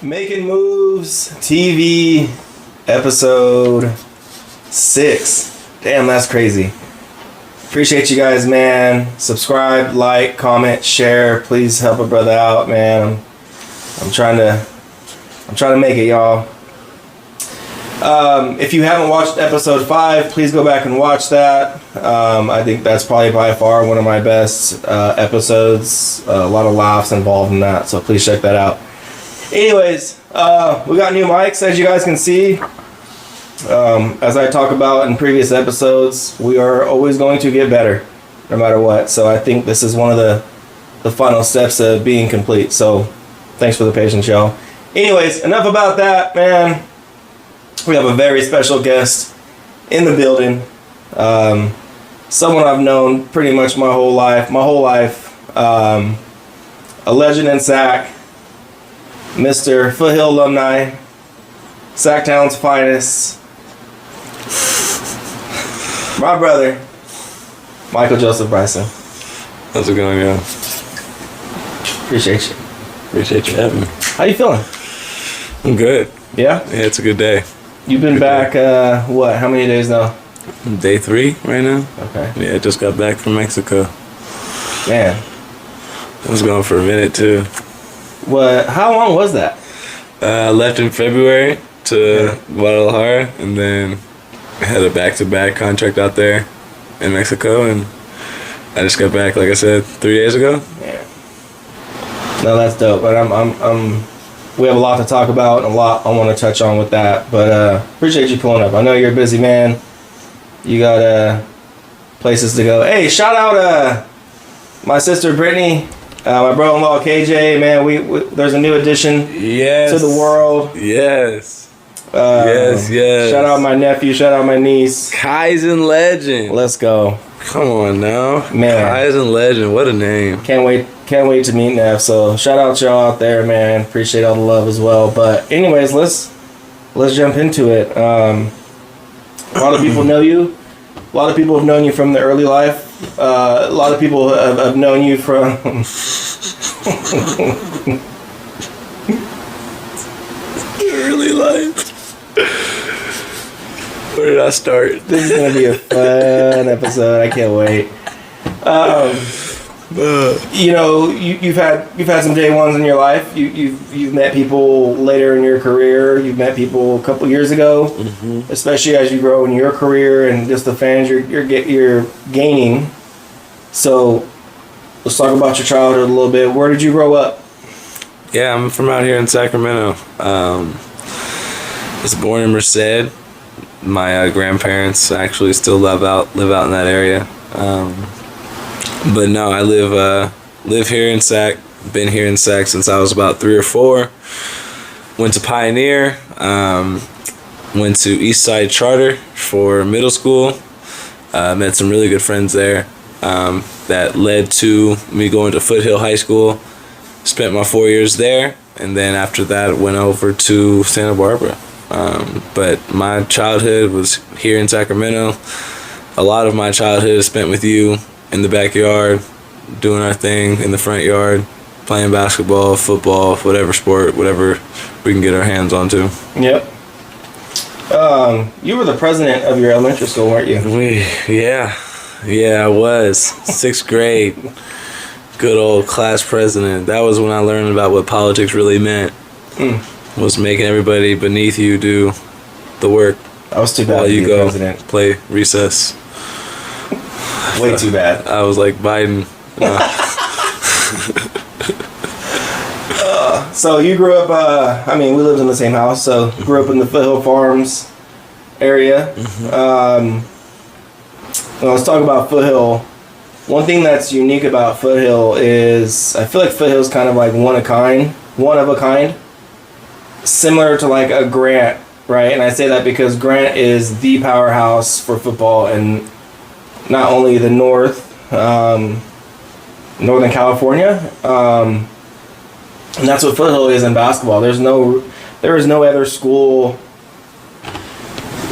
Making Moves TV episode 6. Damn, that's crazy. Appreciate you guys, man. Subscribe, like, comment, share. Please help a brother out, man. I'm trying to make it, y'all. If you haven't watched episode 5, please go back and watch that. I think that's probably by far one of my best episodes. A lot of laughs involved in that, so please check that out. Anyways, we got new mics, as you guys can see. As I talk about in previous episodes, we are always going to get better, no matter what. So I think this is one of the final steps of being complete. So thanks for the patience, y'all. Anyways, enough about that, man. We have a very special guest in the building. Someone I've known pretty much my whole life. A legend in Sac. Mr. Foothill alumni, Sacktown's finest, my brother, Michael Joseph Bryson. How's it going, y'all? Appreciate you. Appreciate you having me. How you feeling? I'm good. Yeah? Yeah, it's a good day. You've been back, what, how many days now? Day 3 right now. Okay. Yeah, I just got back from Mexico. Man. I was gone for a minute, too. What? How long was that? I left in February to Guadalajara, and then I had a back-to-back contract out there in Mexico, and I just got back, like I said, 3 days ago. Yeah. No, that's dope. But we have a lot to talk about and a lot I want to touch on with that. But appreciate you pulling up. I know you're a busy man. You got places to go. Hey, shout out my sister Brittany. My brother-in-law KJ, man, we there's a new addition to the world. Yes. Yes. Shout out my nephew, shout out my niece. Kaizen Legend. Let's go. Come on now. Man. Kaizen Legend, what a name. Can't wait to meet Nev. So shout out to y'all out there, man. Appreciate all the love as well. But anyways, let's jump into it. A lot of people know you. A lot of people have known you from the early life. A lot of people have known you from early life. Where did I start? This is gonna be a fun episode. I can't wait. You know, you've had some day ones in your life. You've met people later in your career. You've met people a couple years ago, especially as you grow in your career and just the fans you're gaining. So let's talk about your childhood a little bit. Where did you grow up? Yeah, I'm from out here in Sacramento. I was born in Merced. My grandparents actually still live out in that area. But no, I live here in Sac. Been here in Sac since I was about 3 or 4. Went to Pioneer. Went to Eastside Charter for middle school. Met some really good friends there. That led to me going to Foothill High School. Spent my 4 years there, and then after that went over to Santa Barbara. But my childhood was here in Sacramento. A lot of my childhood is spent with you in the backyard, doing our thing in the front yard, playing basketball, football, whatever sport, whatever we can get our hands onto. Yep. You were the president of your elementary school, weren't you? Yeah, I was. 6th grade. Good old class president. That was when I learned about what politics really meant. Was making everybody beneath you do the work. I was too bad while to you be go president. Play recess. Way too bad. I was like Biden. So you grew up, we lived in the same house, so grew up in the Foothill Farms area. Let's talk about Foothill. One thing that's unique about Foothill is I feel like Foothill is kind of like one of a kind. Similar to like a Grant, right? And I say that because Grant is the powerhouse for football in not only the Northern California, and that's what Foothill is in basketball. There is no other school.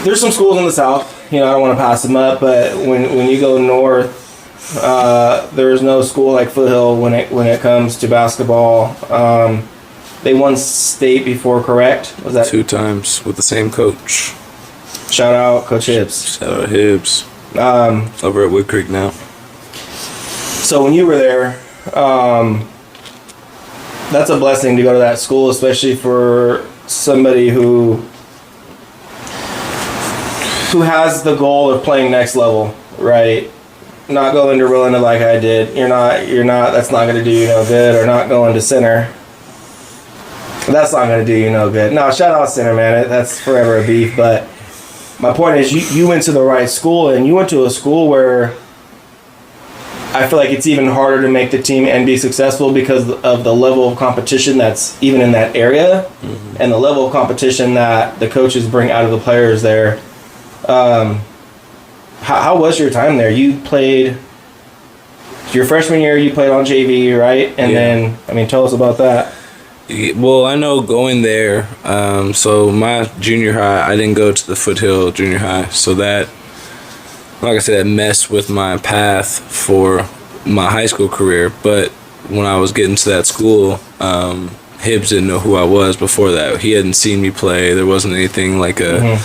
There's some schools in the South, I don't want to pass them up, but when you go north, there's no school like Foothill when it comes to basketball. They won state before, correct? Was that 2 times with the same coach. Shout out Coach Hibbs. Shout out Hibbs. Over at Wood Creek now. So when you were there, that's a blessing to go to that school, especially for somebody who has the goal of playing next level, right? Not going to Rolanda like I did. You're not. That's not going to do you no good. Or not going to center. That's not going to do you no good. No, shout out center, man. That's forever a beef. But my point is, you went to the right school, and you went to a school where I feel like it's even harder to make the team and be successful because of the level of competition that's even in that area, and the level of competition that the coaches bring out of the players there. How was your time there? You played your freshman year. You played on JV, right? And then, tell us about that. Well, I know going there. So my junior high, I didn't go to the Foothill Junior High, so that, like I said, that messed with my path for my high school career. But when I was getting to that school, Hibbs didn't know who I was before that. He hadn't seen me play. There wasn't anything like a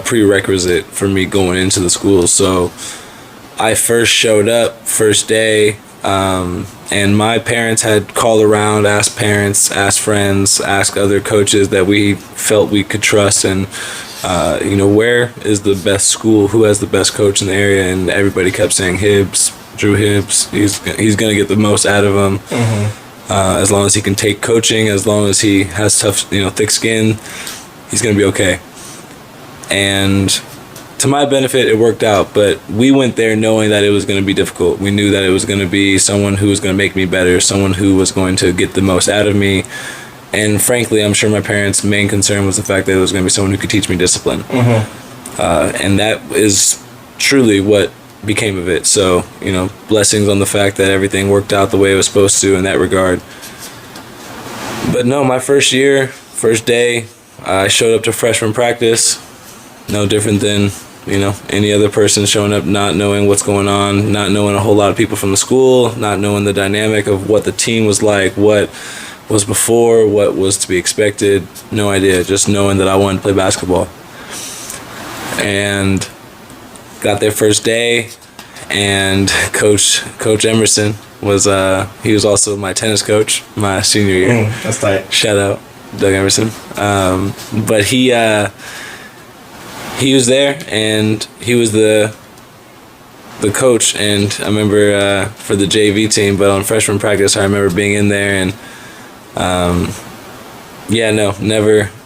prerequisite for me going into the school. So I first showed up, first day, and my parents had called around, asked parents, asked friends, asked other coaches that we felt we could trust, and where is the best school, who has the best coach in the area, and everybody kept saying Hibbs, Drew Hibbs. He's going to get the most out of him. As long as he can take coaching, as long as he has tough, thick skin, he's going to be okay. And to my benefit, it worked out, but we went there knowing that it was going to be difficult. We knew that it was going to be someone who was going to make me better, someone who was going to get the most out of me. And frankly, I'm sure my parents' main concern was the fact that it was going to be someone who could teach me discipline. And that is truly what became of it. So, blessings on the fact that everything worked out the way it was supposed to in that regard. But no, my first year, first day, I showed up to freshman practice. No different than, any other person showing up not knowing what's going on, not knowing a whole lot of people from the school, not knowing the dynamic of what the team was like, what was before, what was to be expected. No idea, just knowing that I wanted to play basketball. And got there first day, and Coach Emerson was he was also my tennis coach my senior year. That's tight. Shout out Doug Emerson. But he was there, and he was the coach, and I remember for the JV team, but on freshman practice, I remember being in there, and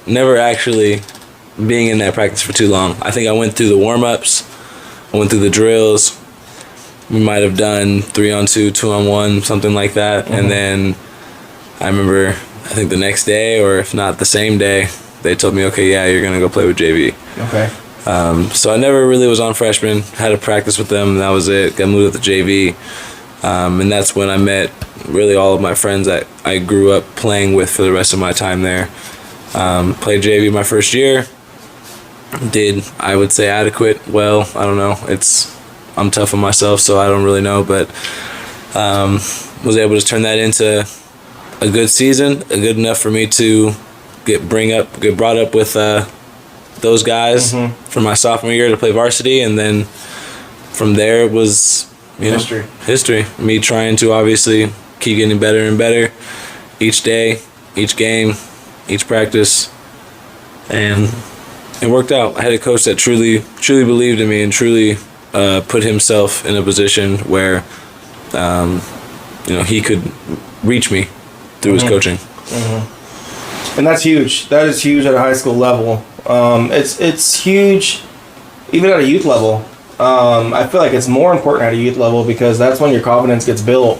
never actually being in that practice for too long. I think I went through the warm-ups, I went through the drills. We might have done 3-on-2, 2-on-1, something like that, and then I remember, I think the next day, or if not the same day, they told me, okay, yeah, you're gonna go play with JV. Okay. So I never really was on freshman, had a practice with them, and that was it. Got moved up to JV, and that's when I met really all of my friends that I grew up playing with for the rest of my time there. Played JV my first year, did, I would say, adequate. Well, I don't know, I'm tough on myself, so I don't really know, but was able to turn that into a good season, good enough for me to get brought up with those guys for my sophomore year to play varsity, and then from there it was history. Me trying to obviously keep getting better and better each day, each game, each practice, and it worked out. I had a coach that truly believed in me and truly put himself in a position where he could reach me through his coaching. And that's huge. That is huge at a high school level. It's huge even at a youth level. I feel like it's more important at a youth level because that's when your confidence gets built.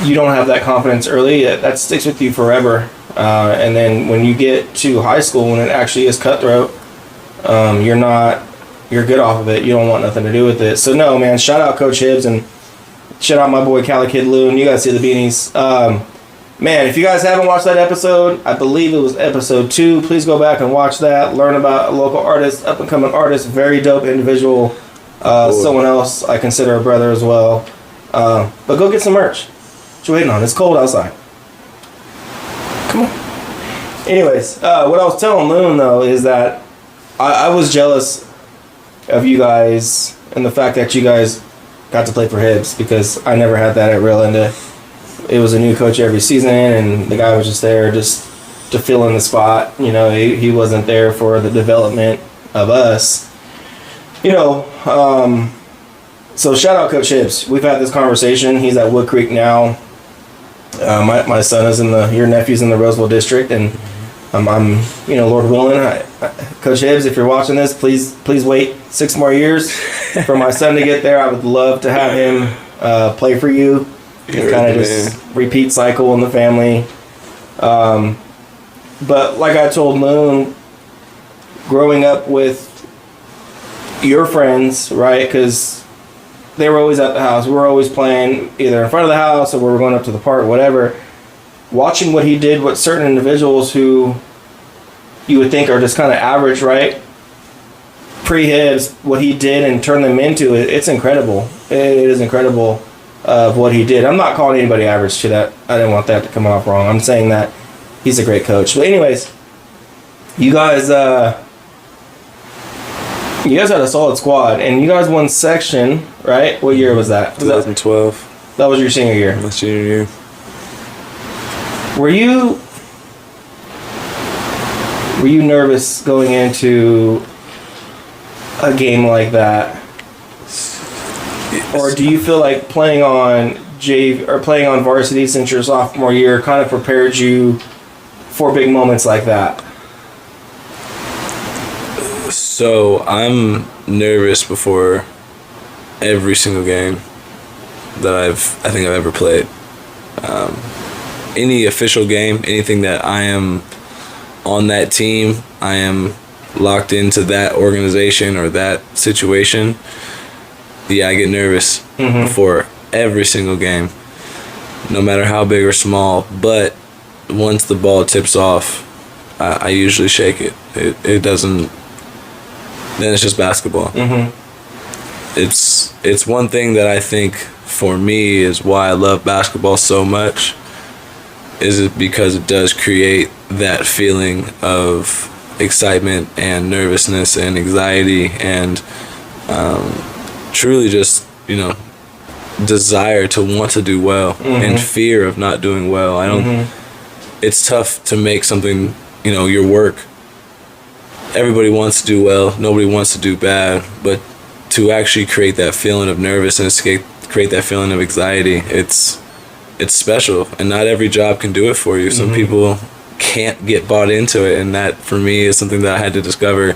You don't have that confidence early, that sticks with you forever. And then when you get to high school, when it actually is cutthroat, you're good off of it. You don't want nothing to do with it. So no, man, shout out Coach Hibbs and shout out my boy Cali Kid Loon. You guys see the beanies. Man, if you guys haven't watched that episode, I believe it was episode 2. Please go back and watch that. Learn about a local artist, up-and-coming artist, very dope individual. Someone else I consider a brother as well. But go get some merch. What you waiting on? It's cold outside. Come on. Anyways, what I was telling Loon, though, is that I was jealous of you guys and the fact that you guys got to play for Hibs, because I never had that at Real Enda. It was a new coach every season, and the guy was just there just to fill in the spot. You know, he wasn't there for the development of us. You know, so shout out Coach Hibs. We've had this conversation. He's at Wood Creek now. My son is your nephew's in the Roseville district, and I'm Lord willing, Coach Hibbs, if you're watching this, please wait 6 more years for my son to get there. I would love to have him play for you and kind of just repeat cycle in the family. But like I told Moon, growing up with your friends, right? Because they were always at the house. We were always playing either in front of the house or we were going up to the park, whatever. Watching what he did with certain individuals who you would think are just kind of average, right? Pre-Hibs, what he did and turned them into, it's incredible. It is incredible of what he did. I'm not calling anybody average to that. I didn't want that to come off wrong. I'm saying that he's a great coach. But anyways, you guys had a solid squad, and you guys won section, right? What year was that? 2012. That was your senior year. My senior year. Were you nervous going into a game like that? Yes. Or do you feel like playing on varsity since your sophomore year kind of prepared you for big moments like that? So I'm nervous before every single game that I think I've ever played. Any official game, anything that I am on that team, I am locked into that organization or that situation. Yeah, I get nervous before every single game, no matter how big or small. But once the ball tips off, I usually shake it. It doesn't. Then it's just basketball. It's one thing that I think for me is why I love basketball so much. Is it because it does create that feeling of excitement and nervousness and anxiety and truly just, desire to want to do well and fear of not doing well. It's tough to make something, your work. Everybody wants to do well. Nobody wants to do bad. But to actually create that feeling of nervousness, create that feeling of anxiety, it's special, and not every job can do it for you. Some people can't get bought into it, and that for me is something that I had to discover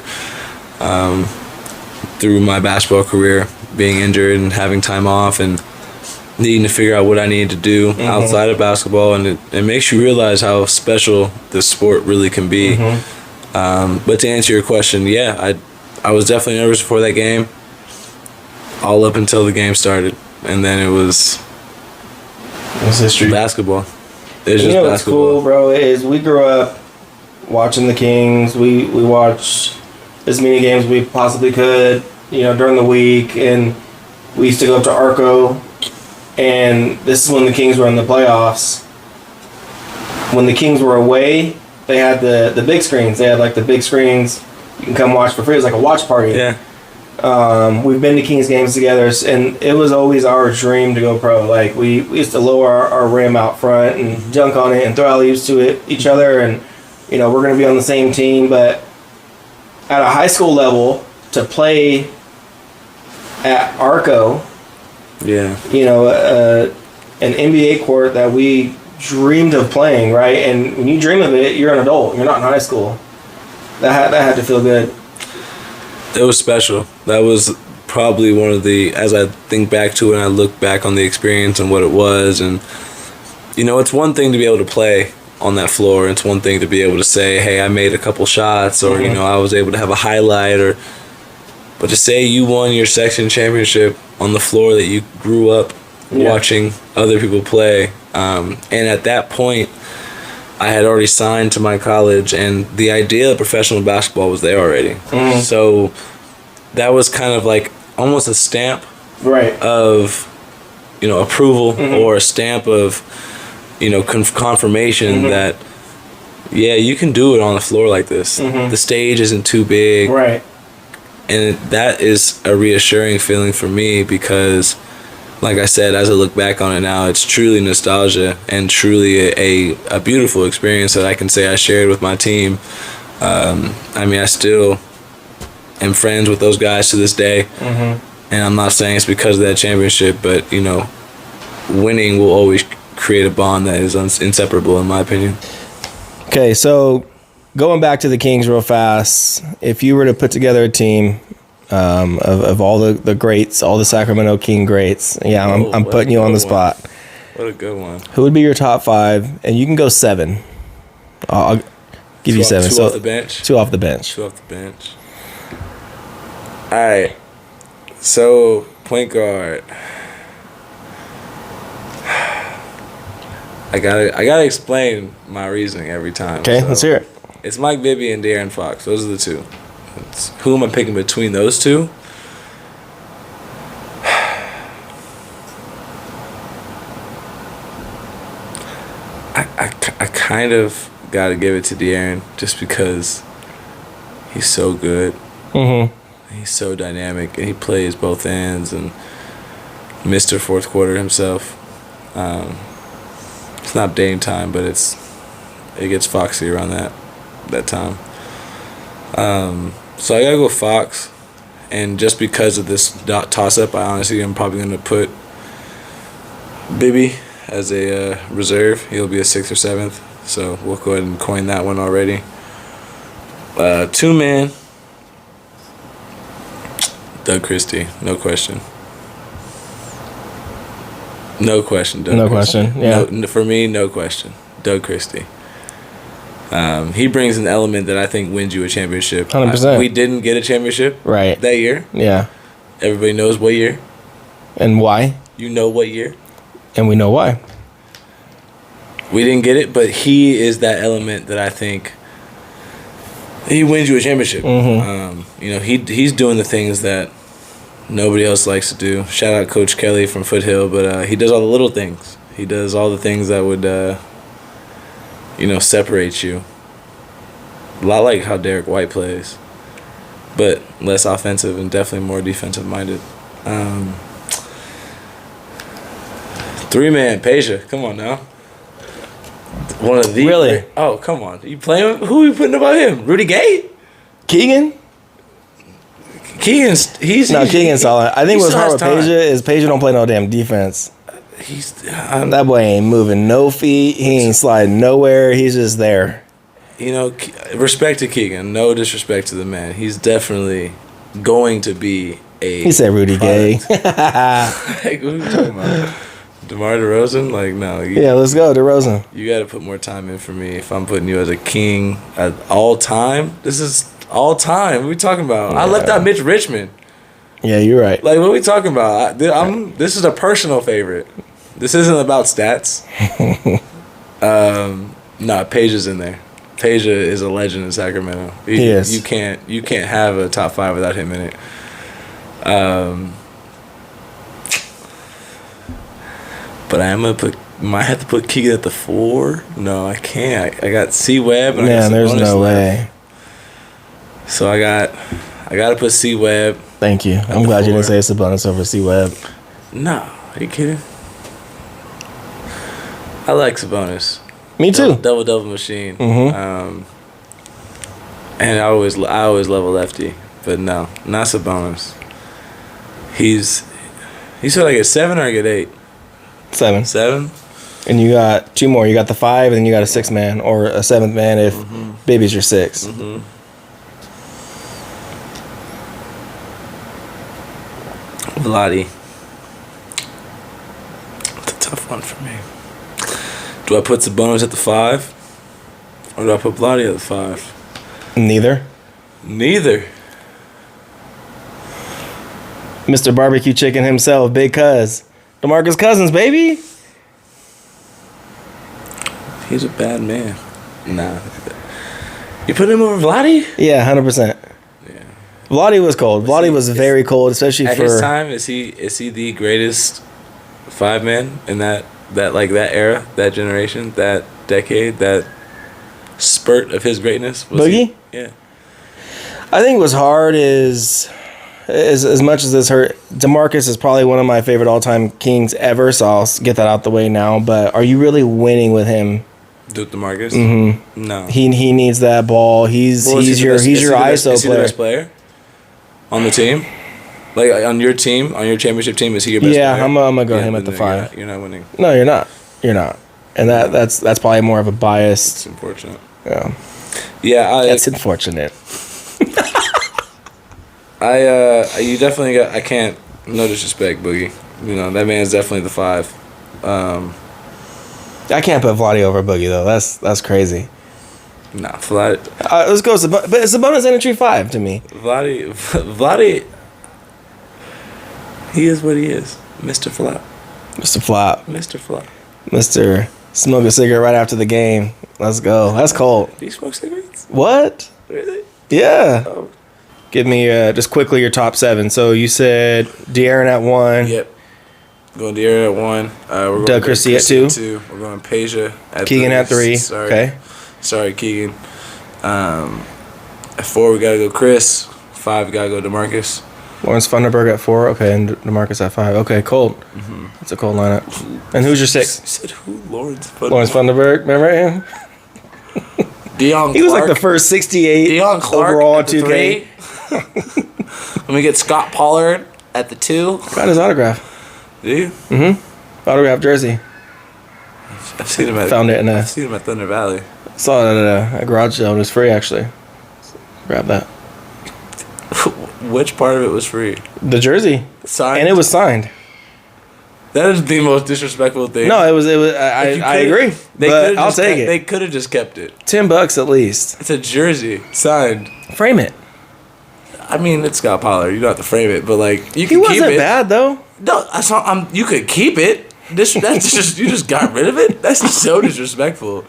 through my basketball career, being injured and having time off and needing to figure out what I needed to do outside of basketball, and it makes you realize how special this sport really can be. But to answer your question, yeah, I was definitely nervous before that game, all up until the game started, and then it was history. Basketball. It's just basketball. What's cool, bro, is we grew up watching the Kings. We watched as many games we possibly could, during the week, and we used to go up to Arco, and this is when the Kings were in the playoffs. When the Kings were away, they had the big screens. They had like the big screens. You can come watch for free. It was like a watch party. Yeah. We've been to Kings games together, and it was always our dream to go pro. Like we used to lower our rim out front and dunk on it and throw alley-oops to each other, and we're going to be on the same team. But at a high school level, to play at Arco, an NBA court that we dreamed of playing, right? And when you dream of it, you're an adult. You're not in high school. That had to feel good. It was special. That was probably one of the, as I think back to it and I look back on the experience and what it was, and it's one thing to be able to play on that floor. It's one thing to be able to say, hey, I made a couple shots, or I was able to have a highlight, but to say you won your section championship on the floor that you grew up watching other people play, and at that point I had already signed to my college, and the idea of professional basketball was there already. So that was kind of like almost a stamp of approval, or a stamp of confirmation that yeah, you can do it on the floor like this. The stage isn't too big. Right. And that is a reassuring feeling for me because, like I said, as I look back on it now, it's truly nostalgia and truly a beautiful experience that I can say I shared with my team. I mean, I still am friends with those guys to this day. And I'm not saying it's because of that championship, but, you know, winning will always create a bond that is inseparable, in my opinion. Okay, so going back to the Kings real fast, if you were to put together a team of all the greats, all the Sacramento King greats, I'm putting you on the spot. What a good one. Who would be your top 5? And you can go 7. I'll give you 7. Two off the bench? 2 off the bench. 2 off the bench. All right. So, point guard. I gotta explain my reasoning every time. Okay, so. let's hear it. It's Mike Bibby and De'Aaron Fox. Those are the 2. Who am I picking between those 2? I kind of got to give it to De'Aaron just because he's so good. He's so dynamic, and he plays both ends, and Mr. Fourth Quarter himself. It's not Dame time, but it gets foxy around that time. So I gotta go Fox, and just because of this toss-up, I honestly am probably gonna put Bibby as a reserve. He'll be a 6th or 7th, so we'll go ahead and coin that one already. 2-man, Doug Christie, no question. No question, Doug. No Christie. question, yeah. No, for me, no question, Doug Christie. He brings an element that I think wins you a championship. 100%. We didn't get a championship Right. that year. Yeah. Everybody knows what year. And why? You know what year. And we know why. We didn't get it, but he is that element that I think he wins you a championship. You know, he's doing the things that nobody else likes to do. Shout out Coach Kelly from Foothill, but he does all the little things. He does all the things that would, you know, separate you. A lot like how Derek White plays, but less offensive and definitely more defensive minded. 3-man, Peja. Come on now. One of the Really? Oh, come on. You playing? Who are you putting above him? Rudy Gay? Keegan? Keegan's Keegan's solid. I think he what's still hard has with time. Peja is Peja don't play no damn defense. He's That boy ain't moving no feet. He ain't sliding nowhere. He's just there. you know, respect to Keegan. No disrespect to the man. He's definitely going to be a. He said Rudy Gay. Like, what are you talking about? DeMar DeRozan? Like, no. Yeah, let's go, DeRozan. You got to put more time in for me if I'm putting you as a king at all time. This is all time. What are we talking about? Yeah. I left out Mitch Richmond. Yeah, you're right. Like, what are we talking about? This is a personal favorite. This isn't about stats. Peja's in there. Peja is a legend in Sacramento. He is. You can't have a top 5 without him in it. But might have to put Keegan at the 4. No, I can't. I got C Webb. And Man, there's no way. left. So I got to put C Webb. Thank you. I'm glad you didn't say Sabonis over C Webb. No, are you kidding? I like Sabonis. Me too. Double machine. Mm-hmm. And I always love a lefty, but no, not Sabonis. He's sort of like a 7 or I get 8. 7. 7. And you got 2 more. You got the 5, and then you got a 6th man or a 7th man if Baby's your 6. Vladi. It's a tough one for me. Do I put Sabonis at the 5? Or do I put Vladi at the 5? Neither. Neither. Mr. Barbecue Chicken himself, Big Cuz. DeMarcus Cousins, baby. He's a bad man. Nah. You put him over Vladi? Yeah, 100%. Yeah. Vladi was cold. Vladi was very cold, especially At for his time, is he the greatest 5-man in that era, that generation, that decade, that spurt of his greatness? Boogie? Yeah. I think what's hard is, as much as this hurt, DeMarcus is probably one of my favorite all-time Kings ever, so I'll get that out the way now. But are you really winning with him? Duke DeMarcus? Mm-hmm. No. He needs that ball. He's your ISO player. Is he the best player on the team? Like on your team, on your championship team, is he your best player? Yeah, I'm gonna go him at the 5. You're not winning. No, you're not. You're not. And that's probably more of a bias. It's unfortunate. Yeah. Yeah, that's unfortunate. You definitely got. I can't. No disrespect, Boogie. You know that man's definitely the 5. I can't put Vladdy over Boogie though. That's crazy. Nah, Vladdy. Let's go. But it's a bonus entry 5 to me. Vladdy. He is what he is, Mr. Flop. Mr. Flop. Mr. Flop. Mr. Smoke a cigarette right after the game. Let's go. That's cold. Do you smoke cigarettes? What? Really? Yeah. Oh. Give me just quickly your top 7. So you said De'Aaron at 1. Yep. Going De'Aaron at 1. We're going Doug Christie at 2. We're going Peja at Keegan 3. at 3. Sorry. Okay. Sorry, Keegan. At 4, we got to go Chris. 5, we got to go DeMarcus. Lawrence Funderburg at 4. Okay, and DeMarcus at 5. Okay, cold. Mm-hmm. That's a cold lineup. And who's your 6? You said who? Lawrence Funderburg. Lawrence Funderburg. Remember him? Deion Clark. He was like the first 68 Deion Clark overall at the 2K. 3. Let me get Scott Pollard at the 2. Got his autograph. Do you? Mm-hmm. Autograph jersey. I've seen him at I've seen him at Thunder Valley. Saw it at a garage sale. It was free actually. Grab that. Which part of it was free? The jersey. Signed? And it was signed. That is the most disrespectful thing. No, it was. I agree. But I'll take it. They could have just kept it. $10 at least. It's a jersey signed. Frame it. I mean, it's Scott Pollard. You don't have to frame it, but like you can keep it. He wasn't bad though. No, that's not. You could keep it. That's just you just got rid of it. That's so disrespectful.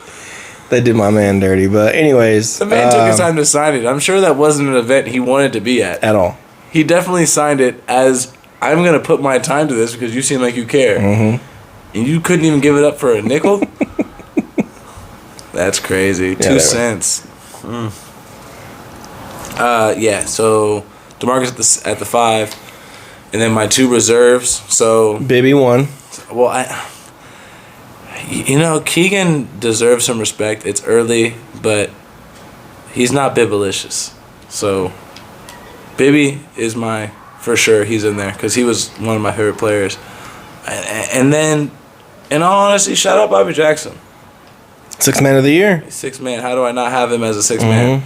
They did my man dirty, but anyways, the man took his time to sign it. I'm sure that wasn't an event he wanted to be at all. He definitely signed it as I'm gonna put my time to this because you seem like you care, and you couldn't even give it up for a nickel. That's crazy. Yeah, 2 cents. Yeah. So DeMarcus at the 5, and then my 2 reserves. So Bibby 1. Well, Keegan deserves some respect. It's early, but he's not Bibbalicious. So, Bibby is for sure, he's in there because he was one of my favorite players. And then, in all honesty, shout out Bobby Jackson. 6th man of the year. 6th man. How do I not have him as a 6th man?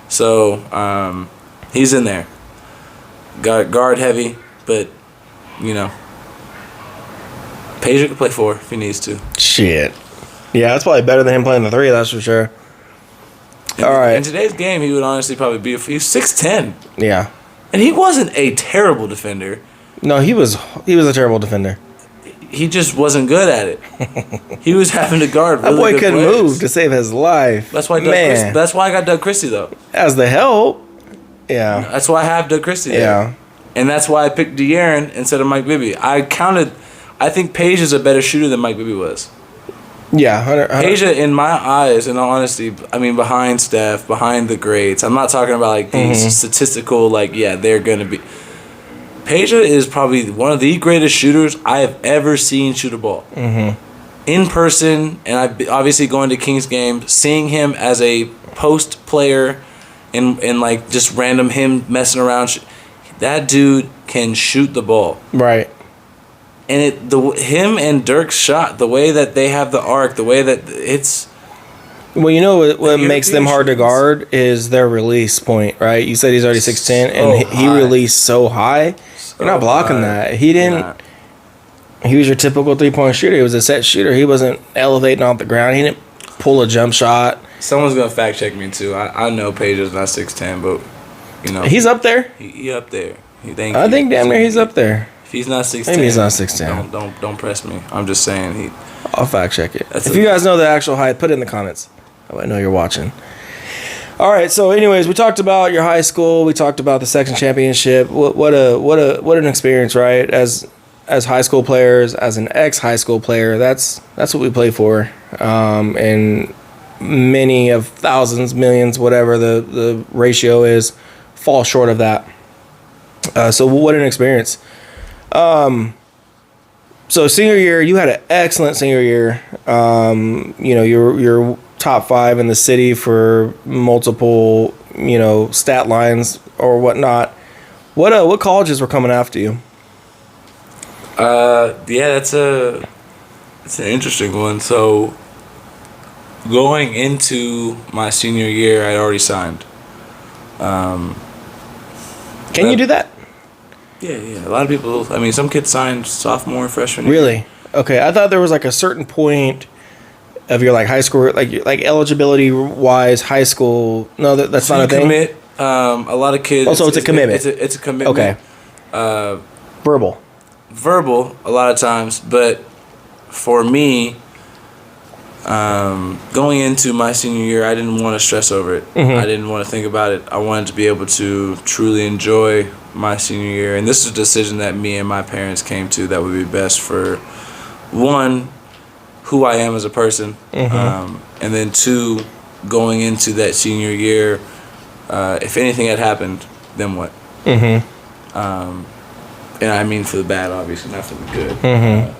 So, he's in there. Got guard heavy, but, Peja could play 4 if he needs to. Shit. Yeah, that's probably better than him playing the 3, that's for sure. All right. In today's game, he would honestly probably be... He's 6'10". Yeah. And he wasn't a terrible defender. No, he was a terrible defender. He just wasn't good at it. He was having to guard really that boy good couldn't players. move to save his life. That's why that's why I got Doug Christie, though. As the help. Yeah. That's why I have Doug Christie there. Yeah. And that's why I picked De'Aaron instead of Mike Bibby. I think Peja is a better shooter than Mike Bibby was. Yeah, 100. Peja, in my eyes, in all honesty, I mean, behind Steph, behind the greats. I'm not talking about like these statistical, they're gonna be. Peja is probably one of the greatest shooters I have ever seen shoot a ball. In person, and I've obviously going to Kings games, seeing him as a post player, and like just random him messing around. That dude can shoot the ball. Right. And him and Dirk's shot, the way that they have the arc, the way that it's... Well, you know what makes them hard to guard is their release point, right? You said he's already 6'10", and he released so high. You're not blocking that. He didn't... He was your typical three-point shooter. He was a set shooter. He wasn't elevating off the ground. He didn't pull a jump shot. Someone's going to fact check me, too. I know Peja's not 6'10", but, He's up there. He up there. I think damn near he's up there. If he's not 6'10", maybe he's not 6'10". Don't press me. I'm just saying I'll fact check it. If you guys know the actual height, put it in the comments. I know you're watching. All right. So, anyways, we talked about your high school. We talked about the section championship. What an experience, right? As high school players, as an ex high school player, that's what we play for. And many of thousands, millions, whatever the ratio is, fall short of that. So what an experience. So senior year, you had an excellent senior year. You're top 5 in the city for multiple, stat lines or whatnot. What colleges were coming after you? That's an interesting one. So going into my senior year, I'd already signed. Can you do that? Yeah. A lot of people. I mean, some kids signed sophomore, freshman year. Really? Okay. I thought there was like a certain point of your like high school, like eligibility wise, high school. No, that's so not a thing. Commit. A lot of kids. Also, it's a commitment. It's a commitment. Okay. Verbal. A lot of times, but for me, going into my senior year, I didn't want to stress over it. I didn't want to think about it. I wanted to be able to truly enjoy my senior year, and this is a decision that me and my parents came to that would be best for, one, who I am as a person, and then 2, going into that senior year, if anything had happened, then what? And I mean for the bad, obviously, not for the good.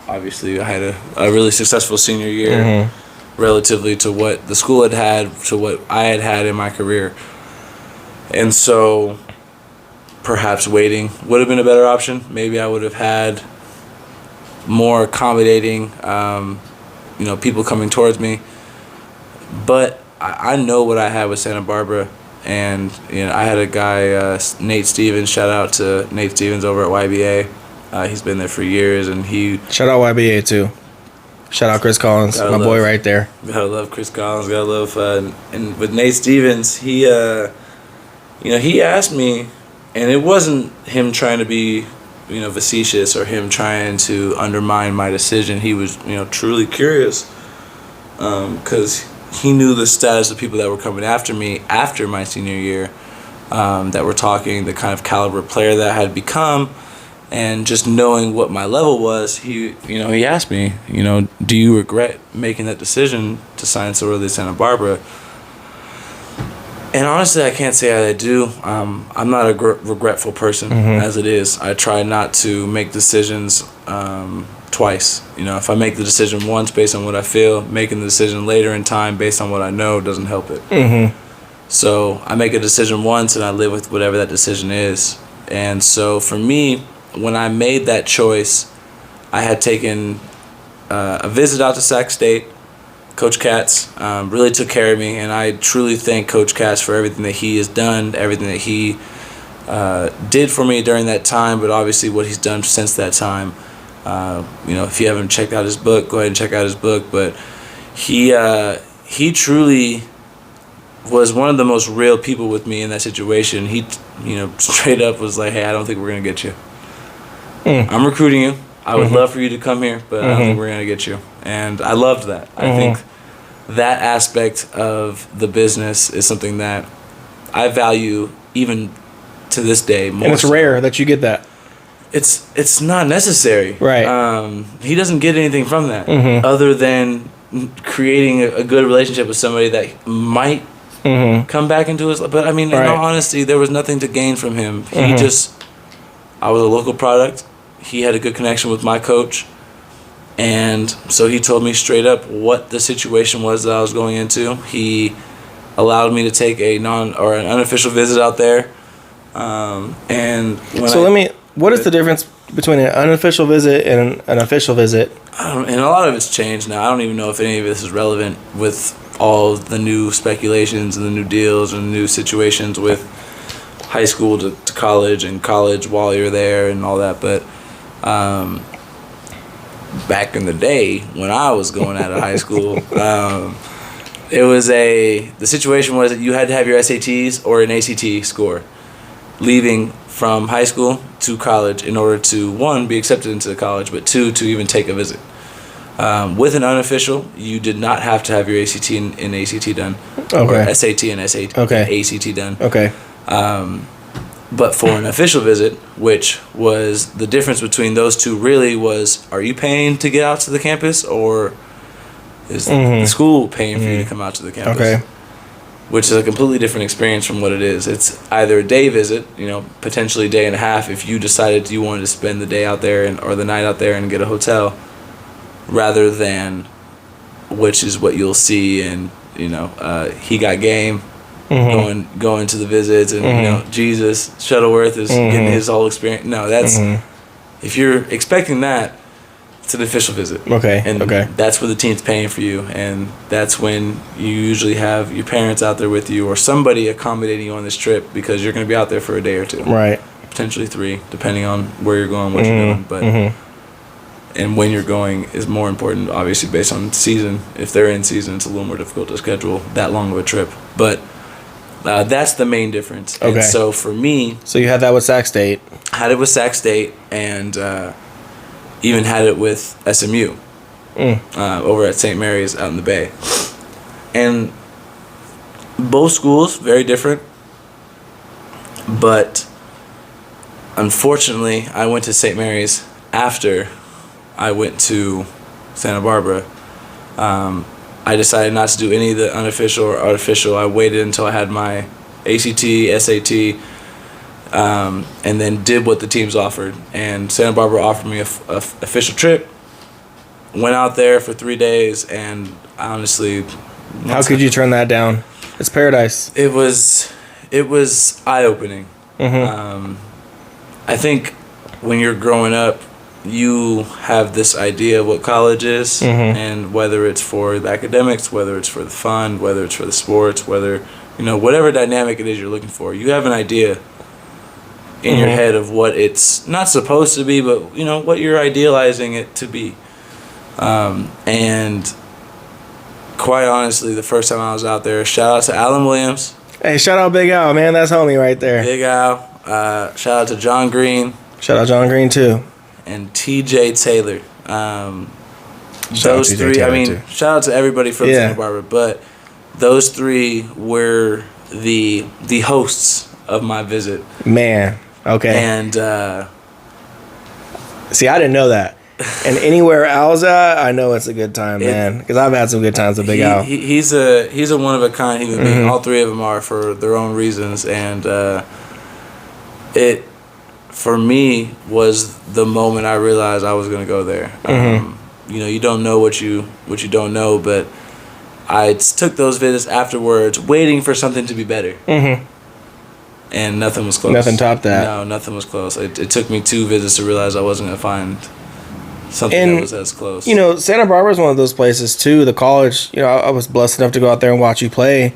Obviously, I had a really successful senior year relatively to what the school had, to what I had in my career. And so perhaps waiting would have been a better option. Maybe I would have had more accommodating, people coming towards me. But I know what I had with Santa Barbara. And I had a guy, Nate Stevens. Shout out to Nate Stevens over at YBA. He's been there for years, and shout out YBA too. Shout out Chris Collins, boy right there. Gotta love Chris Collins. Gotta love. And with Nate Stevens, he asked me, and it wasn't him trying to be, facetious or him trying to undermine my decision. He was, truly curious, because he knew the status of people that were coming after me after my senior year, that were talking the kind of caliber player that I had become, and just knowing what my level was, he asked me, do you regret making that decision to sign so early at Santa Barbara? And honestly, I can't say I do. I'm not a regretful person as it is. I try not to make decisions twice. If I make the decision once based on what I feel, making the decision later in time based on what I know doesn't help it. So I make a decision once and I live with whatever that decision is. And so for me, when I made that choice, I had taken a visit out to Sac State. Coach Katz really took care of me, and I truly thank Coach Katz for everything that he has done, everything that he did for me during that time, but obviously what he's done since that time. If you haven't checked out his book, go ahead and check out his book. But he truly was one of the most real people with me in that situation. He, straight up was like, "Hey, I don't think we're gonna get you. I'm recruiting you. I would love for you to come here, but I don't think we're gonna get you." And I loved that. I think that aspect of the business is something that I value even to this day more. And it's rare that you get that. It's not necessary. Right. He doesn't get anything from that other than creating a good relationship with somebody that might come back into his life. But I mean, in all honesty, there was nothing to gain from him. I was a local product. He had a good connection with my coach. And so he told me straight up what the situation was that I was going into. He allowed me to take an unofficial visit out there. What is the difference between an unofficial visit and an official visit? And a lot of it's changed now. I don't even know if any of this is relevant with all the new speculations and the new deals and new situations with high school to college and college while you're there and all that. But back in the day when I was going out of high school, the situation was that you had to have your SATs or an ACT score leaving from high school to college in order to, 1, be accepted into the college, but 2, to even take a visit. With an unofficial, you did not have to have your ACT and ACT done. Okay. Or SAT and ACT done. Okay. But for an official visit, which was the difference between those two really was, are you paying to get out to the campus, or is the school paying for you to come out to the campus. Okay. Which is a completely different experience from what it is. It's either a day visit, potentially a day and a half if you decided you wanted to spend the day out there or the night out there and get a hotel, rather than, which is what you'll see in, He Got Game, going to the visits, and Jesus Shuttleworth is getting his whole experience. No, that's if you're expecting that, it's an official visit. Okay. And that's where the team's paying for you, and that's when you usually have your parents out there with you or somebody accommodating you on this trip because you're going to be out there for a day or two. Right. Potentially 3, depending on where you're going, what you're doing. But and when you're going is more important, obviously, based on season. If they're in season, it's a little more difficult to schedule that long of a trip. But that's the main difference. Okay. And so for me... So you had that with Sac State. Had it with Sac State, and... even had it with SMU over at St. Mary's out in the Bay. And both schools, very different. But unfortunately, I went to St. Mary's after I went to Santa Barbara. I decided not to do any of the unofficial or artificial. I waited until I had my ACT, SAT, and then did what the teams offered. And Santa Barbara offered me a official trip. Went out there for 3 days, and honestly, how could you turn that down? It's paradise. It was eye-opening. I think when you're growing up, you have this idea of what college is, and whether it's for the academics, whether it's for the fun, whether it's for the sports, whether whatever dynamic it is you're looking for, you have an idea in your head of what it's not supposed to be, but what you're idealizing it to be. And quite honestly, the first time I was out there, shout out to Alan Williams. Hey, shout out Big Al, man. That's homie right there. Big Al. Shout out to John Green. Shout out John Green too. And TJ Taylor. Those three. I mean, shout out to everybody from Santa Barbara, but those 3 were the hosts of my visit. Man. Okay. And see, I didn't know that. And anywhere Al's at, I know it's a good time, man. Because I've had some good times with Big Al. He's a one of a kind human being. All 3 of them are for their own reasons, and it for me was the moment I realized I was going to go there. You don't know what you don't know, but I took those visits afterwards, waiting for something to be better. And nothing was close. Nothing topped that. No, nothing was close. It took me 2 visits to realize I wasn't going to find something that was as close. Santa Barbara is one of those places, too. The college, I was blessed enough to go out there and watch you play.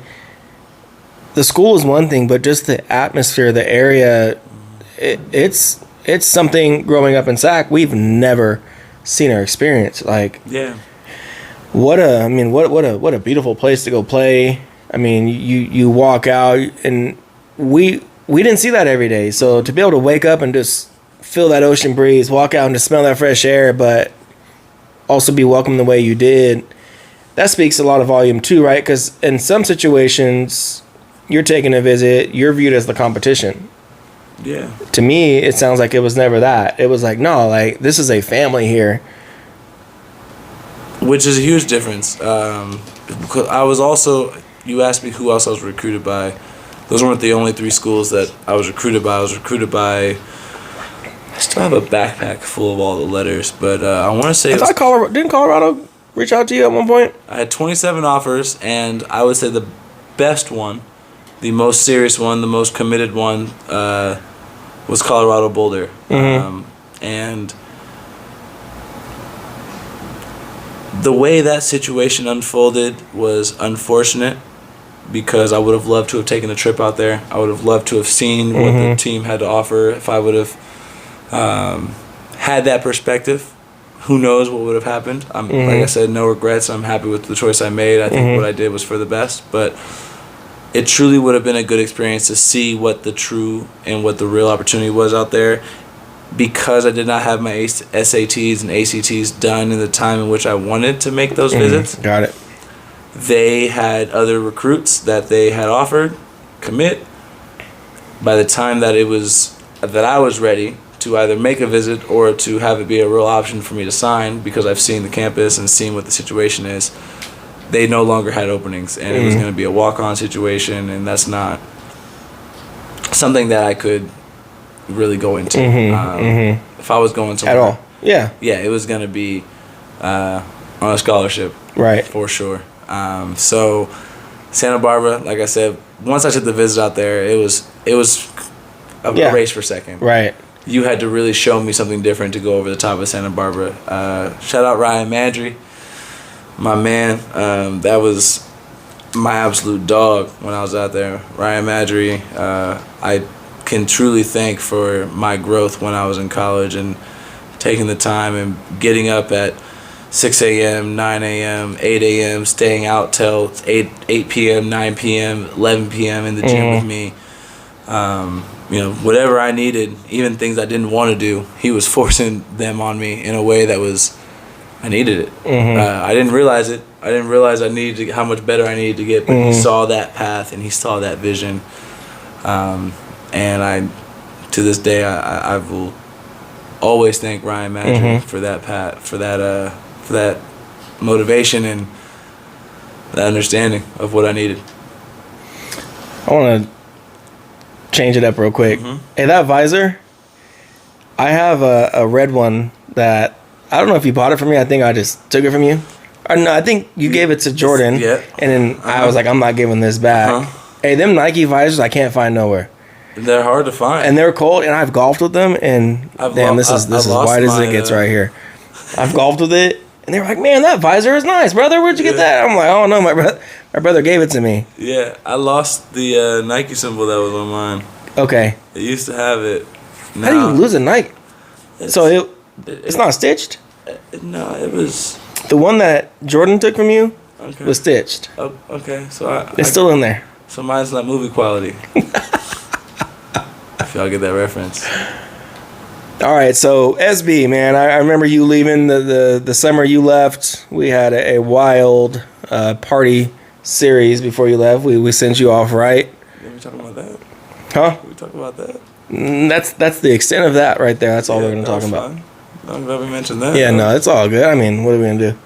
The school is one thing, but just the atmosphere, the area, it's something growing up in Sac we've never seen or experienced. Like, yeah. What a beautiful place to go play. I mean, you walk out, and we didn't see that every day. So to be able to wake up and just feel that ocean breeze, walk out and just smell that fresh air, but also be welcomed the way you did, that speaks a lot of volume too, right? Because in some situations, you're taking a visit, you're viewed as the competition. Yeah. To me, it sounds like it was never that. It was like, no, like, this is a family here. Which is a huge difference. I was also, you asked me who else I was recruited by. Those weren't the only 3 schools that I was recruited by. I was recruited by, I still have a backpack full of all the letters, but I want to say... didn't Colorado reach out to you at one point? I had 27 offers, and I would say the best one, the most serious one, the most committed one, was Colorado Boulder. And the way that situation unfolded was unfortunate, because I would have loved to have taken a trip out there. I would have loved to have seen what the team had to offer. If I would have had that perspective, who knows what would have happened. Like I said, no regrets. I'm happy with the choice I made. I think what I did was for the best. But it truly would have been a good experience to see what the true and what the real opportunity was out there. Because I did not have my SATs and ACTs done in the time in which I wanted to make those visits. Got it. They had other recruits that they had offered commit. By the time that I was ready to either make a visit or to have it be a real option for me to sign, because I've seen the campus and seen what the situation is, they no longer had openings, and it was going to be a walk-on situation, and that's not something that I could really go into. If I was going somewhere. At all. Yeah. Yeah, it was going to be on a scholarship. Right. For sure. So Santa Barbara, like I said, once I took the visit out there, it was a race for second. Right. You had to really show me something different to go over the top of Santa Barbara. Shout out Ryan Madry, my man. That was my absolute dog when I was out there. Ryan Madry, I can truly thank for my growth when I was in college and taking the time and getting up at 6 a.m., 9 a.m., 8 a.m., staying out till 8 p.m., 9 p.m., 11 p.m. in the gym with me. Whatever I needed, even things I didn't want to do, he was forcing them on me in a way that was, I needed it. I didn't realize it. I didn't realize how much better I needed to get, but he saw that path and he saw that vision. And to this day, I will always thank Ryan Madry for that path, for that motivation and the understanding of what I needed. I want to change it up real quick. Hey, that visor, I have a red one that, I don't know if you bought it from me. I think I just took it from you. Or no, I think you gave it to Jordan. Yeah. And then I was like, I'm not giving this back. Hey, them Nike visors I can't find nowhere. They're hard to find. And they're cold, and I've golfed with them, and this is white as it gets right here. I've golfed with it, and they were like, man, that visor is nice, brother. Where'd you get that? I'm like, oh, no, my brother gave it to me. Yeah, I lost the Nike symbol that was on mine. Okay. I used to have it. How do you lose a Nike? So it's not stitched? No, it was... The one that Jordan took from you was stitched. Oh, okay, so it's still in there. So mine's not movie quality. If y'all get that reference. All right, so SB, man, I remember you leaving the summer you left. We had a wild party series before you left. We sent you off, right? Did we talk about that? Huh? Did we talk about that? That's the extent of that right there. That's all we're going to talk about. I'm glad we mentioned that. Yeah, no, it's all good. I mean, what are we going to do?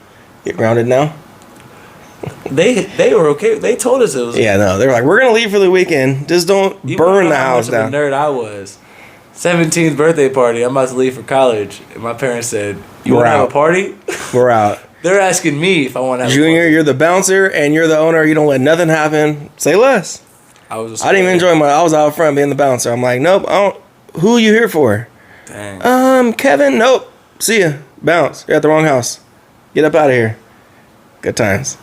Get grounded now? They were okay. They told us it was. Yeah, no, they were like, we're going to leave for the weekend. Just don't burn the house down. How much of a nerd I was. 17th birthday party. I'm about to leave for college. And my parents said, you want to have a party? We're out. They're asking me if I want to have Junior, a party. you're the bouncer and you're the owner. You don't let nothing happen. Say less. I didn't even enjoy I was out front being the bouncer. I'm like, nope, I don't. Who are you here for? Dang. Kevin, nope. See ya. Bounce. You're at the wrong house. Get up out of here. Good times.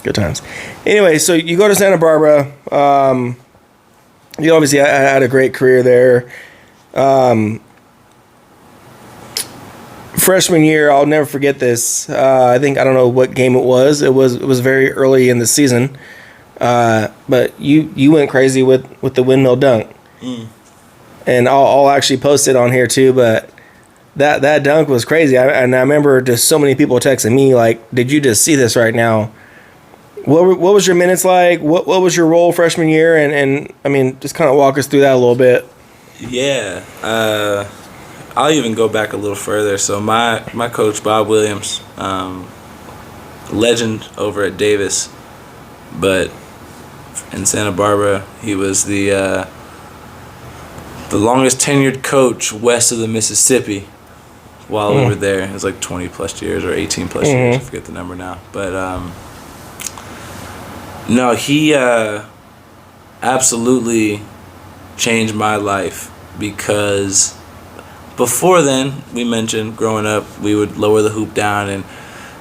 Good times. Anyway, so you go to Santa Barbara. You obviously had a great career there. Freshman year, I'll never forget this. I don't know what game it was. It was very early in the season. But you went crazy with the windmill dunk. And I'll actually post it on here too, but that dunk was crazy. And I remember just so many people texting me like, did you just see this right now? What was your minutes like? What was your role freshman year? And I mean, just kind of walk us through that a little bit. Yeah. I'll even go back a little further. So my coach, Bob Williams, legend over at Davis, but in Santa Barbara, he was the longest tenured coach west of the Mississippi while we were there. It was like 20 plus years or 18 plus years. I forget the number now. But no, he absolutely changed my life, because before then, we mentioned growing up, we would lower the hoop down and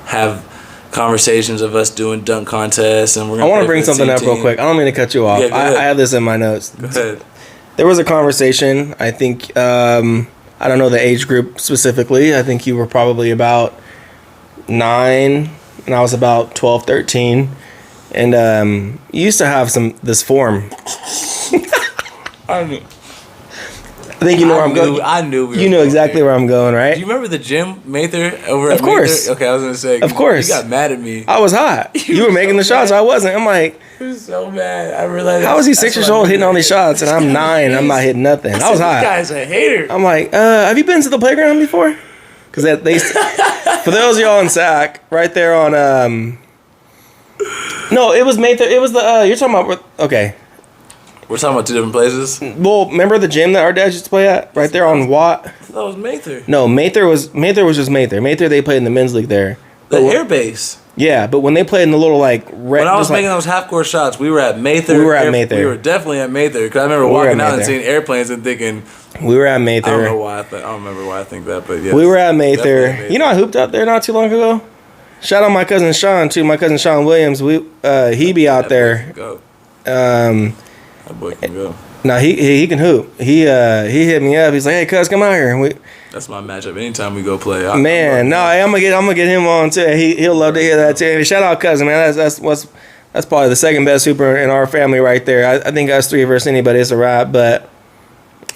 have conversations of us doing dunk contests. And we're gonna I want to bring something up real quick. I don't mean to cut you off. Yeah, I have this in my notes. Go ahead. There was a conversation, I think, I don't know the age group specifically. I think you were probably about 9 and I was about 12, 13. And you used to have this form. I think you know where I'm going. I knew. You know exactly where I'm going, right? Do you remember the gym, Mather, over at Of course. Mather? Okay, I was going to say. Of course. You got mad at me. I was hot. You were making the shots. I wasn't. I'm like. You were so mad. I realized. How is he 6 years old hitting all these shots and I'm 9 and I'm not hitting nothing? I was hot. This guy's a hater. I'm like, have you been to the playground before? Because they for those of y'all in SAC, right there on No, it was Mather. It was the you're talking about. Okay. We're talking about two different places. Well, remember the gym that our dad used to play at right there on Watt? That was Mather. No, Mather was just Mather. Mather, they played in the men's league there. The air base. Yeah, but when they played in the little like when I was making those half court shots, we were at Mather. We were at Mather. We were definitely at Mather because I remember walking out and seeing airplanes and thinking. We were at Mather. I don't know why. I don't remember why I think that, but yeah. We were at Mather. You know, I hooped out there not too long ago. Shout out my cousin Sean too. My cousin Sean Williams. He be out there. Go. That boy can go. No, he can hoop. He hit me up. He's like, "Hey, cuz, come out here." And that's my matchup. Anytime we go play, I'm gonna get him on too. He'll love to hear that too. Shout out, cousin, man. That's probably the second best hooper in our family right there. I think us three versus anybody is a wrap. But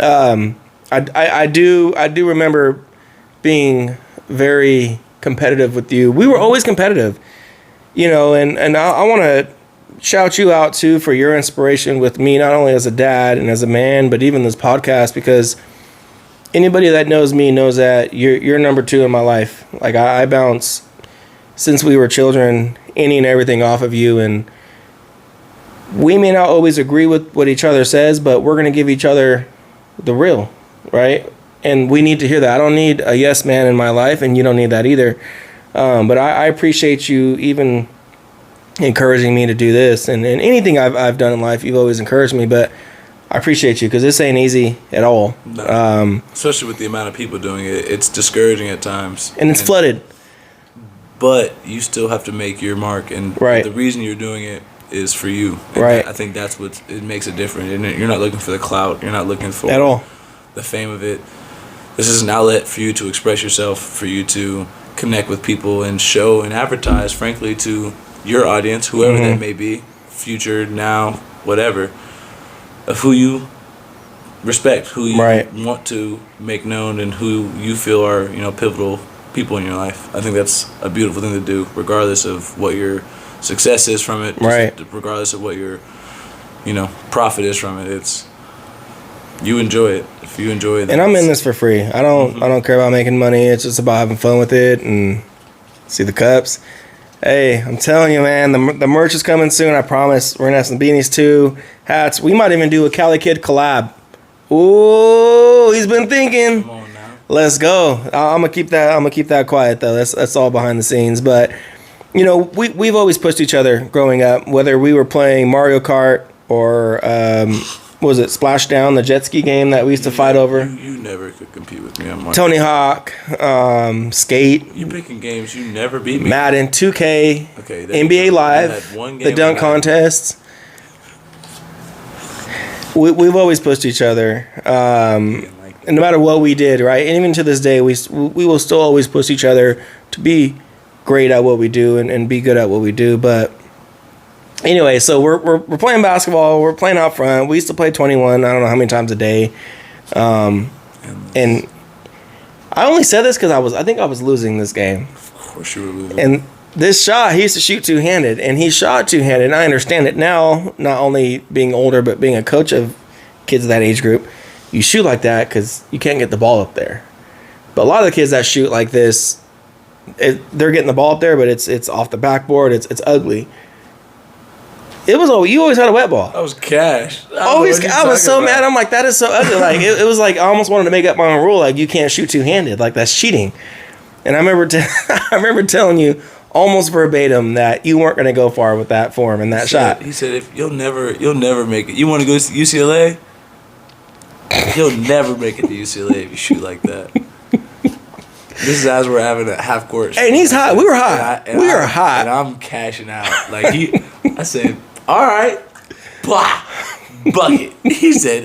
I do remember being very competitive with you. We were always competitive, you know, and I want to shout you out too for your inspiration with me, not only as a dad and as a man, but even this podcast, because anybody that knows me knows that you're number two in my life. Like I bounce since we were children, any and everything off of you, and we may not always agree with what each other says, but we're gonna give each other the real, right? And we need to hear that. I don't need a yes man in my life, and you don't need that either. But I appreciate you even encouraging me to do this, and anything I've done in life, you've always encouraged me. But I appreciate you because this ain't easy at all. No. Especially with the amount of people doing it, it's discouraging at times, and it's flooded. But you still have to make your mark, and the reason you're doing it is for you. And I think that's what it makes it different. And you're not looking for the clout. You're not looking for at all the fame of it. This is an outlet for you to express yourself, for you to connect with people and show and advertise, frankly, to your audience, whoever that may be, future, now, whatever, of who you respect, who you want to make known, and who you feel are, pivotal people in your life. I think that's a beautiful thing to do, regardless of what your success is from it, regardless of what your, profit is from it. It's you enjoy it. If you enjoy it, and I'm in this for free. I don't care about making money. It's just about having fun with it and see the cups. Hey, I'm telling you, man, the merch is coming soon. I promise. We're gonna have some beanies too, hats. We might even do a Cali Kid collab. Ooh, he's been thinking. Come on now. Let's go. I'm gonna keep that quiet though. That's all behind the scenes. But we've always pushed each other growing up. Whether we were playing Mario Kart or what was it, Splashdown, the jet ski game that we used to fight over. You never could compete with me on Mario. Tony Hawk, Skate. You picking games you never beat me. Madden, 2K, NBA Live, the dunk contests. We've always pushed each other, and no matter what we did, right? And even to this day, we will still always push each other to be great at what we do and be good at what we do. But anyway, so we're playing basketball. We're playing out front. We used to play 21. I don't know how many times a day, and I only said this because I think I was losing this game. Of course you were losing. And this shot, he used to shoot two-handed, and he shot two-handed. And I understand it now, not only being older, but being a coach of kids of that age group. You shoot like that because you can't get the ball up there. But a lot of the kids that shoot like this, they're getting the ball up there, but it's off the backboard. It's ugly. You always had a wet ball. That was cash. I was so mad. I'm like, that is so ugly. Like it was like I almost wanted to make up my own rule. Like you can't shoot two-handed. Like that's cheating. And I remember telling you almost verbatim that you weren't going to go far with that form and that shot. He said, "If you'll never make it. You want to go to UCLA? You'll never make it to UCLA if you shoot like that." This is as we're having a half court. And he's hot. We were hot. We were hot. And I'm cashing out. Like I said, all right, blah, bucket. He said,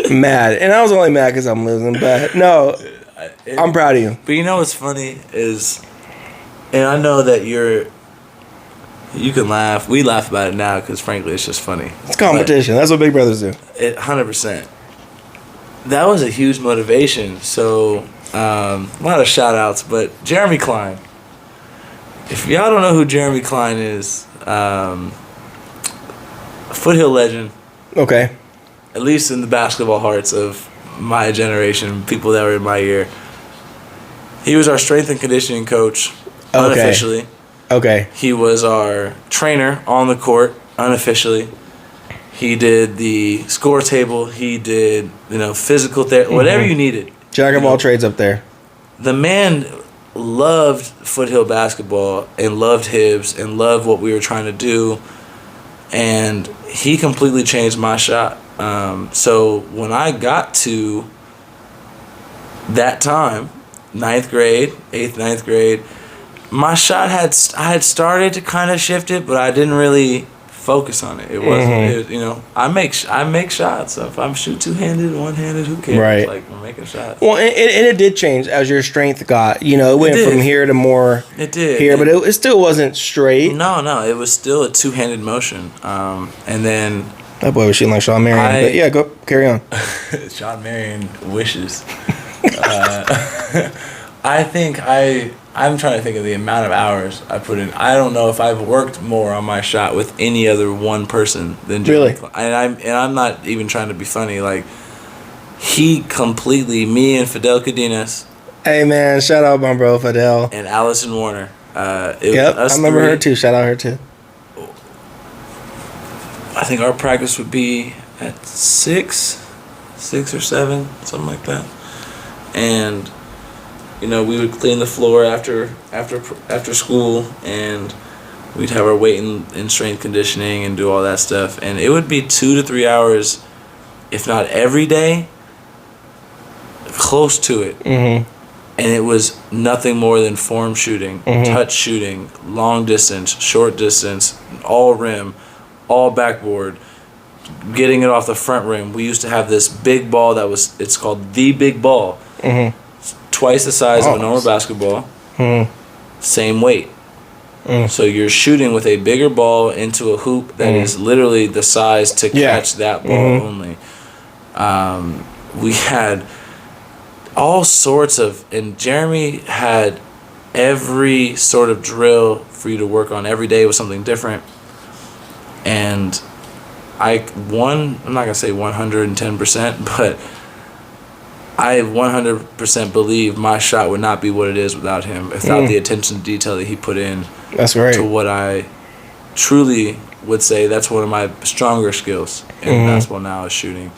mad. And I was only mad because I'm losing. But no, I'm proud of you. But you know what's funny is, and I know that you can laugh. We laugh about it now because frankly, it's just funny. It's competition. That's what big brothers do. 100%. That was a huge motivation. So a lot of shout outs, but Jeremy Klein. If y'all don't know who Jeremy Klein is, foothill legend. Okay. At least in the basketball hearts of my generation, people that were in my year. He was our strength and conditioning coach, unofficially. Okay. He was our trainer on the court, unofficially. He did the score table. He did, physical therapy, whatever you needed. Jack of all trades up there. The man loved Foothill basketball and loved Hibbs and loved what we were trying to do. And he completely changed my shot. So when I got to that time, 8th, 9th grade, my shot I had started to kind of shift it, but I didn't really focus on it. It wasn't, I make shots. So if I'm shoot two-handed, one-handed, who cares? Right. Like, we're making shots. Well, and it did change as your strength got, it went from here to more it did. Here, but it still wasn't straight. No, it was still a two-handed motion. And then... That boy was shooting like Sean Marion. But yeah, go carry on. Sean Marion wishes. I think I'm trying to think of the amount of hours I put in. I don't know if I've worked more on my shot with any other one person than Jeremy. Really? And I'm not even trying to be funny. Like, he completely, me and Fidel Cadenas. Hey man, shout out my bro Fidel and Allison Warner. I remember her too. Shout out her too. I think our practice would be at 6 or 7, something like that, and we would clean the floor after school, and we'd have our weight and strength conditioning and do all that stuff, and it would be 2 to 3 hours, if not every day, close to it. Mm-hmm. And it was nothing more than form shooting, touch shooting, long distance, short distance, all rim, all backboard, getting it off the front rim. We used to have this big ball it's called the big ball. Mm-hmm. Twice the size of a normal basketball, same weight. So you're shooting with a bigger ball into a hoop that is literally the size to catch that ball only. We had all sorts of, and Jeremy had every sort of drill for you to work on. Every day was something different. And I'm not going to say 110%, but I 100% believe my shot would not be what it is without him, without the attention to detail that he put in. That's right. To what I truly would say that's one of my stronger skills in basketball now is shooting.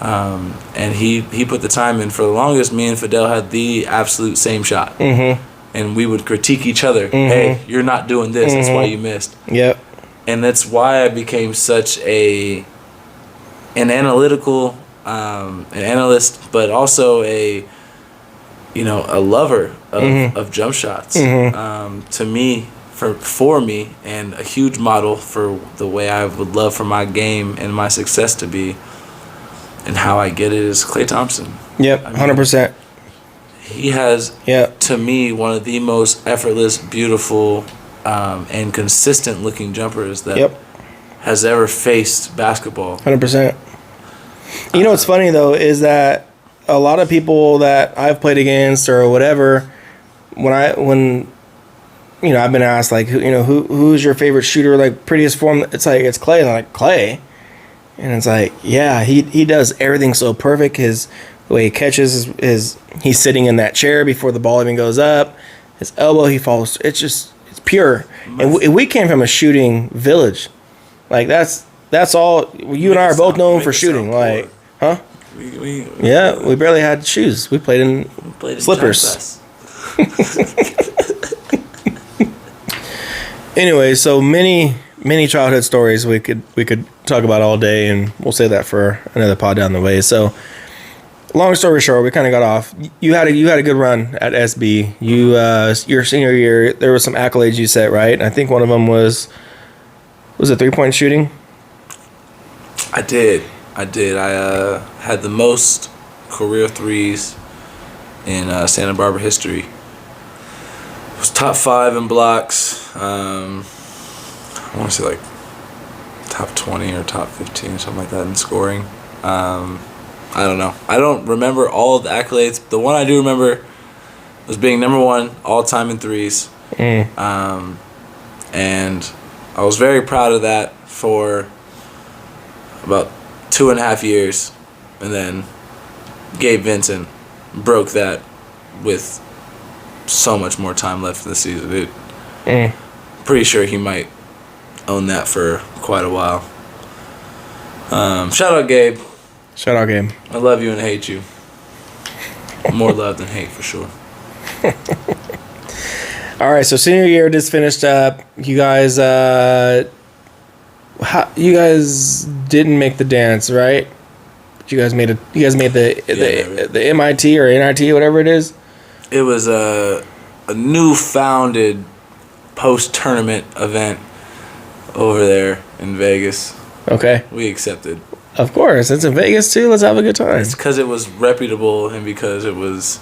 And he put the time in. For the longest, me and Fidel had the absolute same shot. And we would critique each other. Hey, you're not doing this. That's why you missed. Yep. And that's why I became such an analytical, an analyst, but also a lover of jump shots. To me, for me, and a huge model for the way I would love for my game and my success to be, and how I get it is Klay Thompson. Yep, 100%. He has, to me, one of the most effortless, beautiful, and consistent looking jumpers that has ever faced basketball. 100%. What's funny though is that a lot of people that I've played against or whatever, when I've been asked like who's your favorite shooter, like prettiest form, it's like it's Klay, and I'm like Klay, and it's like he does everything so perfect. The way he catches is he's sitting in that chair before the ball even goes up. His elbow, he follows. It's pure. And we came from a shooting village. Like that's all. You and I are both known for shooting. Like, huh? We barely had shoes. We played in slippers. Anyway, so many childhood stories we could talk about all day, and we'll save that for another pod down the way. So, long story short, we kind of got off. You had a good run at SB. Your senior year, there were some accolades you set, right? And I think one of them was it 3-point shooting? I did. I had the most career threes in Santa Barbara history. It was top 5 in blocks. I want to say like top 20 or top 15 or something like that in scoring. I don't know. I don't remember all of the accolades. The one I do remember was being number 1 all time in threes. And I was very proud of that for about 2.5 years, and then Gabe Vincent broke that with so much more time left in the season. Pretty sure he might own that for quite a while. Shout out Gabe. Shout out, Gabe. I love you and hate you. More love than hate for sure. All right, so senior year just finished up. You guys, you guys didn't make the dance, right? You guys made the MIT or NIT, whatever it is. It was a new founded post-tournament event over there in Vegas. Okay. We accepted. Of course. It's in Vegas, too. Let's have a good time. It's because it was reputable and because it was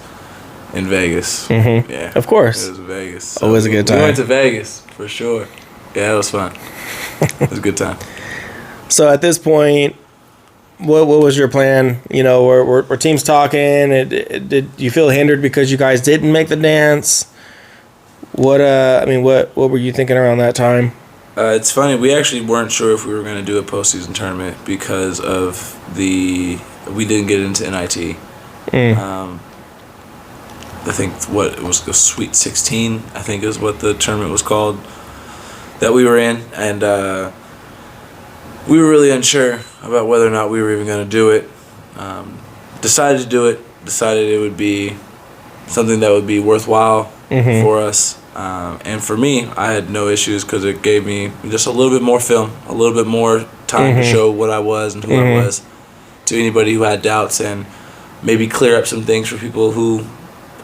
in Vegas. Mm-hmm. Yeah. Of course. It was Vegas. So always a good time. We went to Vegas, for sure. Yeah, it was fun. It was a good time. So at this point, what was your plan? You know, were teams talking? Did you feel hindered because you guys didn't make the dance? What were you thinking around that time? It's funny. We actually weren't sure if we were going to do a postseason tournament because of we didn't get into NIT. I think it was the Sweet 16. I think is what the tournament was called that we were in, and we were really unsure about whether or not we were even going to do it. Decided to do it. Decided it would be something that would be worthwhile for us. And for me, I had no issues because it gave me just a little bit more film, a little bit more time to show what I was and who I was to anybody who had doubts, and maybe clear up some things for people who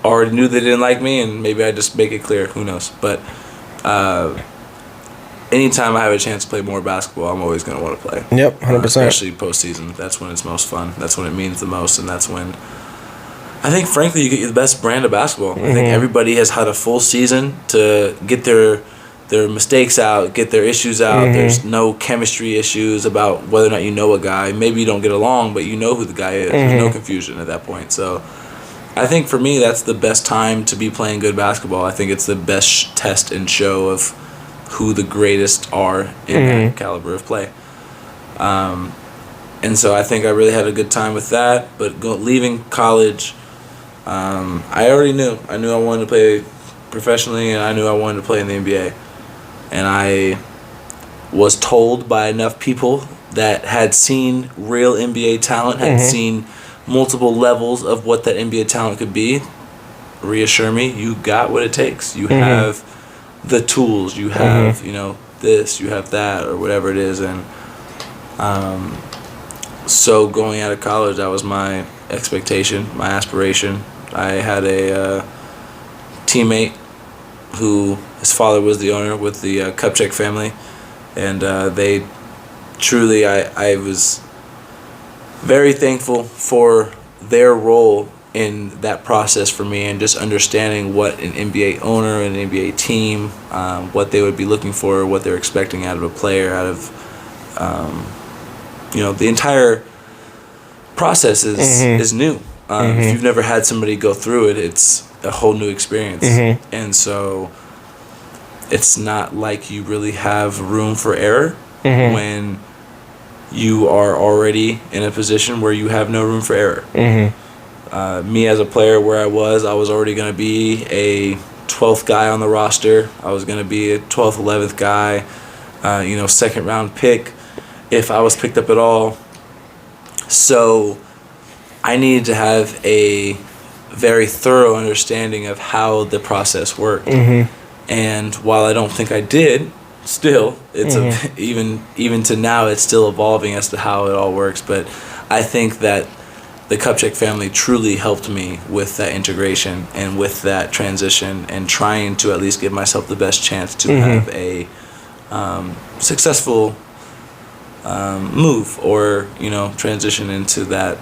already knew they didn't like me, and maybe I just make it clear. Who knows? But anytime I have a chance to play more basketball, I'm always going to want to play. Yep, 100%. Especially postseason. That's when it's most fun. That's when it means the most, and that's when I think, frankly, you get the best brand of basketball. I think everybody has had a full season to get their mistakes out, get their issues out. There's no chemistry issues about whether or not you know a guy. Maybe you don't get along, but you know who the guy is. There's no confusion at that point. So I think for me, that's the best time to be playing good basketball. I think it's the best test and show of who the greatest are in that caliber of play. And so I think I really had a good time with that. But leaving college, I already knew. I knew I wanted to play professionally, and I knew I wanted to play in the NBA. And I was told by enough people that had seen real NBA talent, had seen multiple levels of what that NBA talent could be, reassure me, you got what it takes. You have the tools. You have, this, you have that, or whatever it is. And so going out of college, that was my expectation, my aspiration. I had a teammate who his father was the owner with the Kupchak family, and they truly, I was very thankful for their role in that process for me, and just understanding what an NBA owner and an NBA team, what they would be looking for, what they're expecting out of a player, out of the entire process is new. If you've never had somebody go through it, it's a whole new experience. And so it's not like you really have room for error when you are already in a position where you have no room for error. Me as a player, where I was already going to be a 12th guy on the roster. I was going to be a 12th, 11th guy, second round pick if I was picked up at all. So I needed to have a very thorough understanding of how the process worked. And while I don't think I did, still, it's even to now, it's still evolving as to how it all works. But I think that the Kupchak family truly helped me with that integration and with that transition, and trying to at least give myself the best chance to have a successful move or transition into that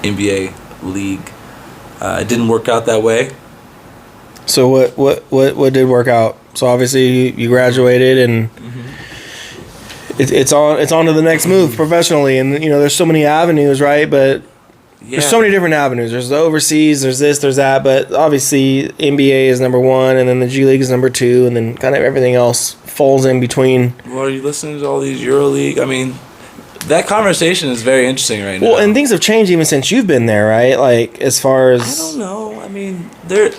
NBA league. It didn't work out that way. So what did work out? So obviously you graduated, and it's on to the next move professionally, and there's so many avenues, right? But there's so many different avenues. There's the overseas, there's this, there's that, but obviously NBA is number one, and then the G League is number two, and then kind of everything else falls in between. Well, are you listening to all these EuroLeague? I mean, that conversation is very interesting right now. Well, and things have changed even since you've been there, right? Like, as far as... I don't know. I mean,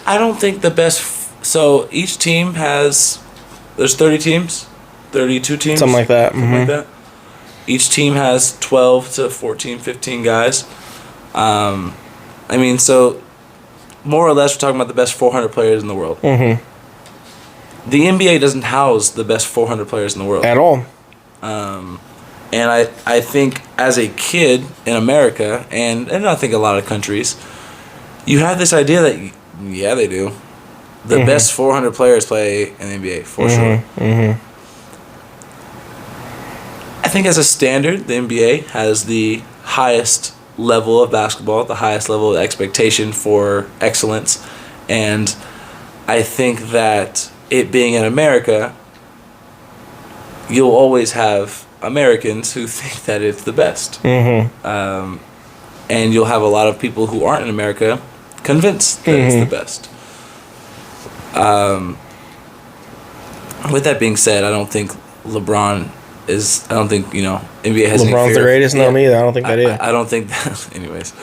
I don't think the best So each team there's 30 teams, 32 teams, Something like that. Something like that. Each team has 12 to 14, 15 guys. So more or less, we're talking about the best 400 players in the world. Mm-hmm. The NBA doesn't house the best 400 players in the world At all. And I think as a kid in America, and I think a lot of countries, you have this idea that, yeah, they do. The best 400 players play in the NBA, for sure. Mm-hmm. I think as a standard, the NBA has the highest level of basketball, the highest level of expectation for excellence. And I think that it being in America, you'll always have Americans who think that it's the best. Mm-hmm. And you'll have a lot of people who aren't in America convinced that it's the best. With that being said, I don't think NBA has any LeBron's fear. the greatest? No, me either. I don't think that is. I don't think that, anyways,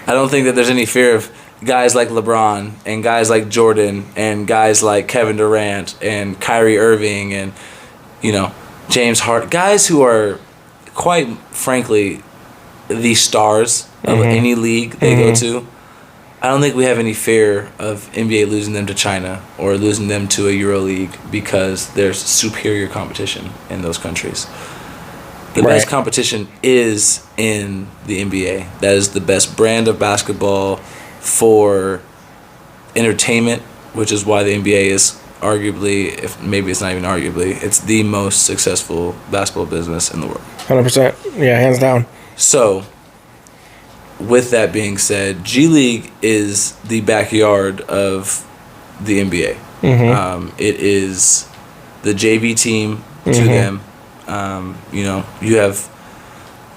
I don't think that there's any fear of guys like LeBron and guys like Jordan and guys like Kevin Durant and Kyrie Irving and, James Harden, guys who are, quite frankly, the stars of any league they go to. I don't think we have any fear of NBA losing them to China or losing them to a EuroLeague because there's superior competition in those countries. The best competition is in the NBA. That is the best brand of basketball for entertainment, which is why the NBA is arguably, if maybe it's not even arguably, it's the most successful basketball business in the world. 100%. Yeah, hands down. So, with that being said, G League is the backyard of the NBA. It is the JV team to them. You have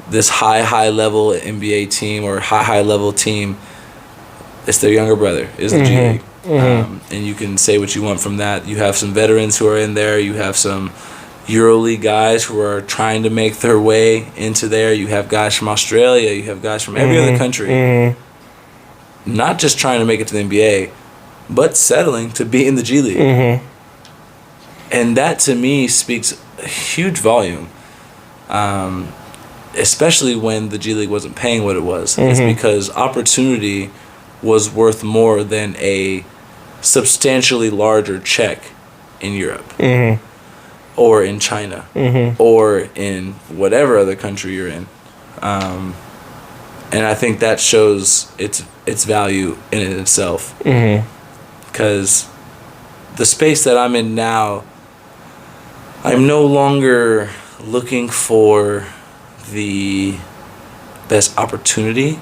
this high level NBA team or high level team. It's their younger brother, is the G League. And you can say what you want from that. You have some veterans who are in there. You have some EuroLeague guys who are trying to make their way into there. You have guys from Australia. You have guys from every other country. Not just trying to make it to the NBA, but settling to be in the G League. And that, to me, speaks a huge volume. Especially when the G League wasn't paying what it was. It's because opportunity was worth more than a substantially larger check in Europe. Or in China, or in whatever other country you're in, and I think that shows its value in it itself. Because the space that I'm in now, I'm no longer looking for the best opportunity.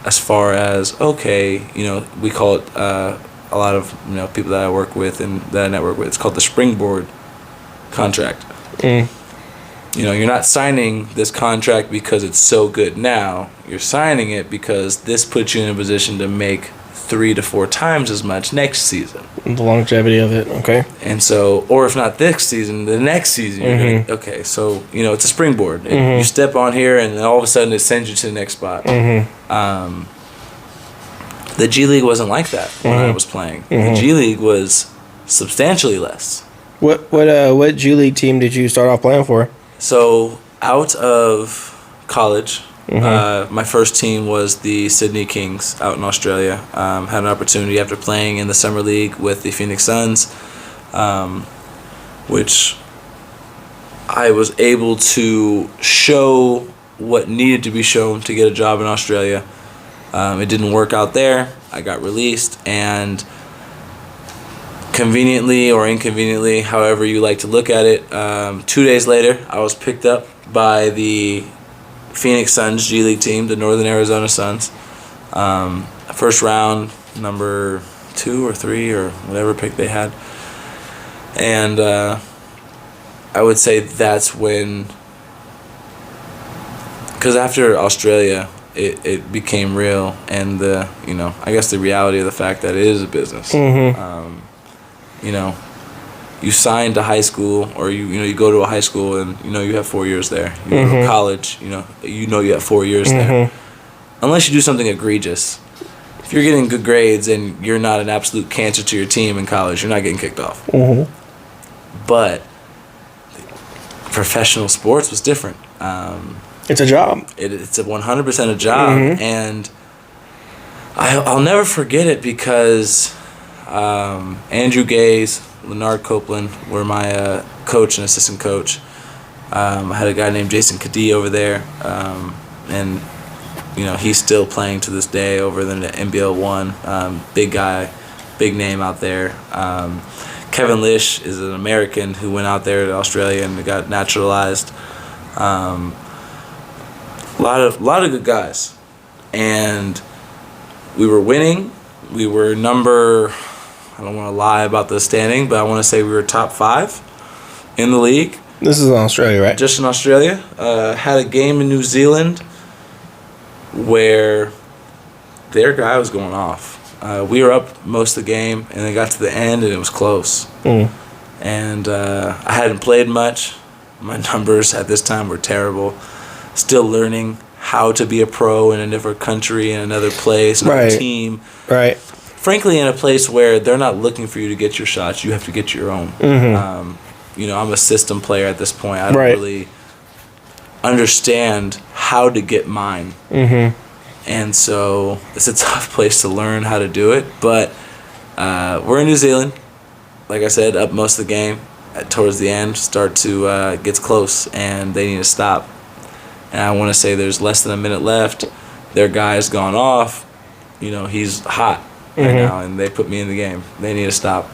As far as we call it a lot of people that I work with and that I network with. It's called the springboard contract. You're not signing this contract because it's so good now. You're signing it because this puts you in a position to make 3 to 4 times as much next season. The longevity of it, okay. And so, or if not this season, the next season, you're gonna, so it's a springboard. You step on here, and then all of a sudden it sends you to the next spot. The G League wasn't like that when I was playing. The G League was substantially less. What G League team did you start off playing for? So out of college, my first team was the Sydney Kings out in Australia. Had an opportunity after playing in the summer league with the Phoenix Suns, which I was able to show what needed to be shown to get a job in Australia. It didn't work out there. I got released, and conveniently or inconveniently, however you like to look at it, 2 days later, I was picked up by the Phoenix Suns G League team, the Northern Arizona Suns. First round, number 2 or 3 or whatever pick they had. And I would say that's when, because after Australia, it became real, and I guess the reality of the fact that it is a business. You sign to high school, or you go to a high school, and you have 4 years there. You go to college, you have 4 years there. Unless you do something egregious, if you're getting good grades and you're not an absolute cancer to your team in college, you're not getting kicked off. Mm-hmm. But professional sports was different. It's a job. It's a 100% a job, Mm-hmm. and I'll never forget it because Andrew Gaze, Leonard Copeland were my coach and assistant coach. I had a guy named Jason Cadee over there, and he's still playing to this day over in the NBL 1. Big guy, big name out there. Kevin Lish is an American who went out there to Australia and got naturalized. A lot of good guys, and we were winning. We were number, I don't want to lie about the standing, but I want to say we were top 5 in the league. This is in Australia, right? Just in Australia. Had a game in New Zealand where their guy was going off. We were up most of the game, and they got to the end, and it was close. Mm. And I hadn't played much. My numbers at this time were terrible. Still learning how to be a pro in a different country, in another place, another team. Right. Frankly, in a place where they're not looking for you to get your shots, you have to get your own. Mm-hmm. I'm a system player at this point. I don't Right. really understand how to get mine. Mm-hmm. And so it's a tough place to learn how to do it. But we're in New Zealand. Like I said, up most of the game. Towards the end, start to gets close, and they need to stop. And I want to say there's less than a minute left. Their guy's gone off. He's hot right now, and they put me in the game. They need to stop.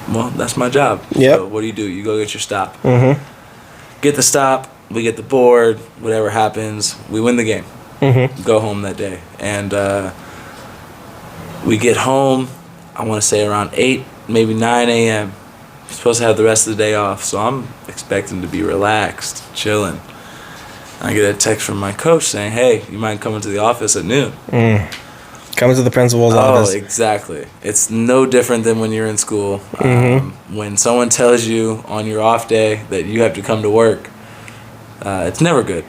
Well, that's my job. Yep. So what do? You go get your stop. Mm-hmm. Get the stop. We get the board. Whatever happens, we win the game. Mm-hmm. Go home that day. And we get home, I want to say around 8, maybe 9 a.m. Supposed to have the rest of the day off, so I'm expecting to be relaxed, chilling. I get a text from my coach saying, "Hey, you mind coming to the office at noon?" Coming to the principal's office. Oh, exactly. It's no different than when you're in school. When someone tells you on your off day that you have to come to work, it's never good.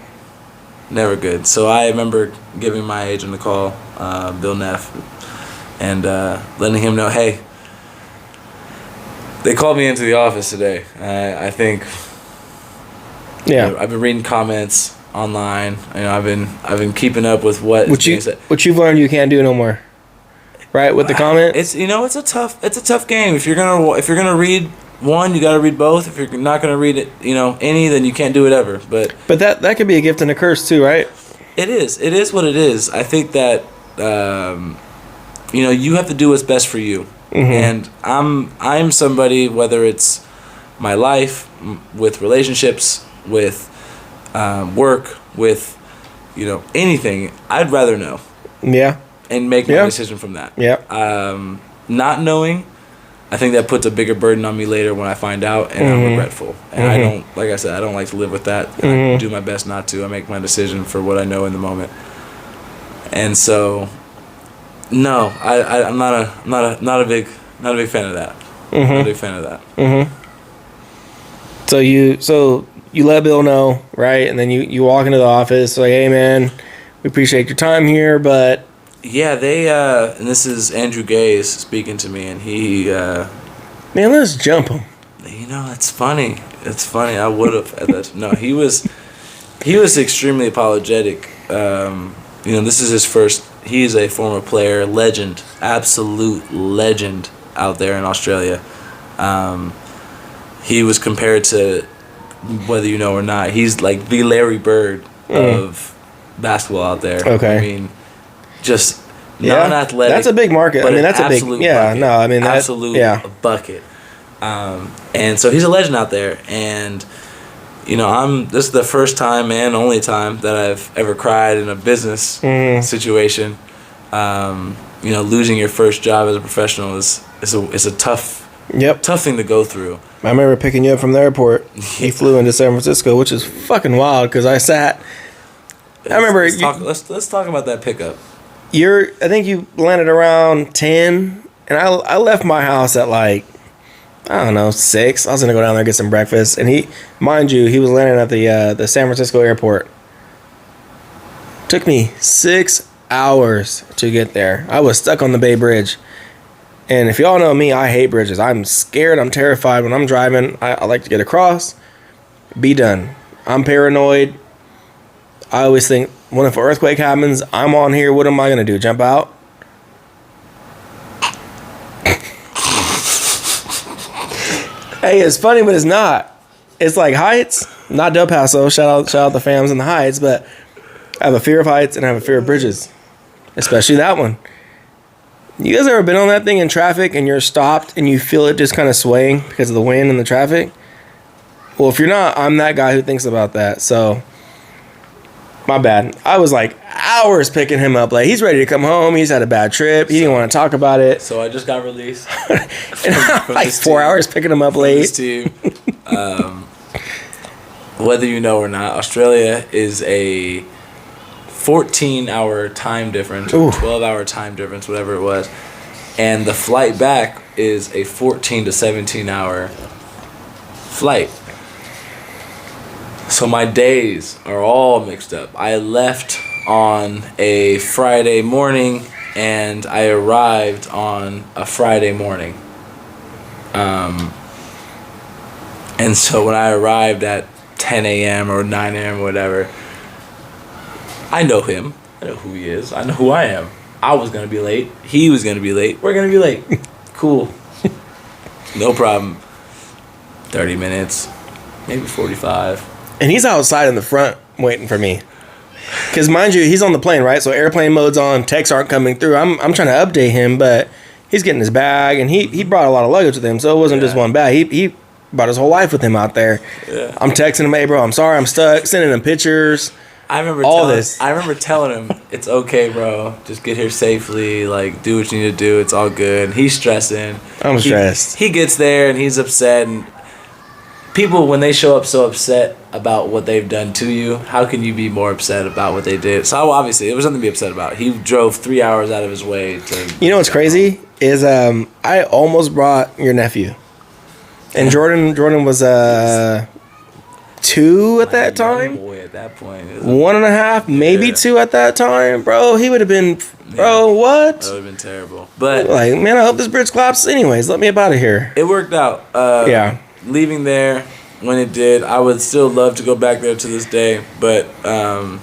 Never good. So I remember giving my agent a call, Bill Neff, and letting him know, hey, they called me into the office today. I think. Yeah. I've been reading comments online. I've been keeping up with what you've learned you can't do no more. Right, with the comment. It's a tough game. If you're gonna read one, you gotta read both. If you're not gonna read it, any, then you can't do it ever. But that could be a gift and a curse too, right? It is. It is what it is. I think that you have to do what's best for you. And I'm somebody, whether it's my life, with relationships, with work, with anything, I'd rather know. Yeah. And make my decision from that. Yeah. Not knowing, I think that puts a bigger burden on me later when I find out, and I'm regretful. And I don't, like I said, I don't like to live with that. I do my best not to. I make my decision for what I know in the moment. And so, no, I'm not a big fan of that. Not a big fan of that. So you let Bill know, right? And then you walk into the office like, hey man, we appreciate your time here, but yeah, they and this is Andrew Gaze speaking to me, and he man, let's jump him. It's funny. It's funny. I would have at that. No, he was extremely apologetic. This is his first. He's a former player, legend, absolute legend out there in Australia. He was compared to, whether you know or not, he's like the Larry Bird of basketball out there. Okay. I mean, just non-athletic. That's a big market. But that's a big bucket. No, I mean absolute bucket. And so he's a legend out there, and this is the first time and only time that I've ever cried in a business situation. Losing your first job as a professional is a tough thing to go through. I remember picking you up from the airport. He flew into San Francisco, which is fucking wild because I sat. Let's talk about that pickup. I think you landed around 10, and I left my house at like, I don't know, 6. I was gonna go down there and get some breakfast, and he was landing at the San Francisco airport. Took me 6 hours to get there. I was stuck on the Bay Bridge. And if y'all know me, I hate bridges. I'm scared. I'm terrified. When I'm driving, I like to get across, be done. I'm paranoid. I always think, what if an earthquake happens? I'm on here. What am I going to do? Jump out? Hey, it's funny, but it's not. It's like heights. Not Del Paso. Shout out the fams in the heights. But I have a fear of heights and I have a fear of bridges. Especially that one. You guys ever been on that thing in traffic and you're stopped and you feel it just kind of swaying because of the wind and the traffic? Well, if you're not, I'm that guy who thinks about that. So, my bad. I was like hours picking him up. Like, he's ready to come home. He's had a bad trip. He didn't want to talk about it. So I just got released. And I'm like 4 hours picking him up late. This team. Whether you know or not, Australia is a 14-hour time difference, or 12-hour time difference, whatever it was. And the flight back is a 14 to 17-hour flight. So my days are all mixed up. I left on a Friday morning and I arrived on a Friday morning. And so when I arrived at 10 a.m. or 9 a.m. or whatever, I know him. I know who he is. I know who I am. I was going to be late. He was going to be late. We're going to be late. Cool. No problem. 30 minutes, maybe 45. And he's outside in the front waiting for me. Because mind you, he's on the plane, right? So airplane mode's on. Texts aren't coming through. I'm trying to update him, but he's getting his bag. And he brought a lot of luggage with him. So it wasn't just one bag. He brought his whole life with him out there. Yeah. I'm texting him, hey, bro, I'm sorry I'm stuck. Sending him pictures. I remember telling him, it's okay, bro. Just get here safely. Like, do what you need to do. It's all good. He's stressing. I'm stressed. He gets there and he's upset. And people, when they show up so upset about what they've done to you, how can you be more upset about what they did? So obviously, it was something to be upset about. He drove 3 hours out of his way to. You know what's crazy is I almost brought your nephew, and Jordan was 2 at that time. Boy, at that point, 1.5, maybe 2 at that time, bro. He would have been, bro. What? That would have been terrible. But like, man, I hope this bridge collapses. Anyways, let me up out of here. It worked out. Yeah. Leaving there when it did, I would still love to go back there to this day, but I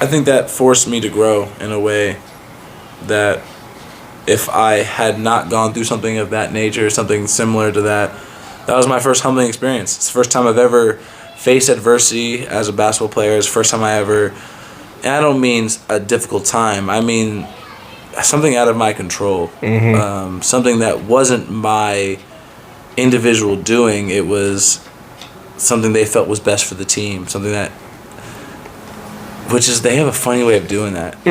think that forced me to grow in a way that if I had not gone through something of that nature, something similar to that, that was my first humbling experience. It's the first time I've ever faced adversity as a basketball player. It's the first time I ever, and I don't mean a difficult time, I mean something out of my control, something that wasn't my individual doing. It was something they felt was best for the team, something that, which is, they have a funny way of doing that.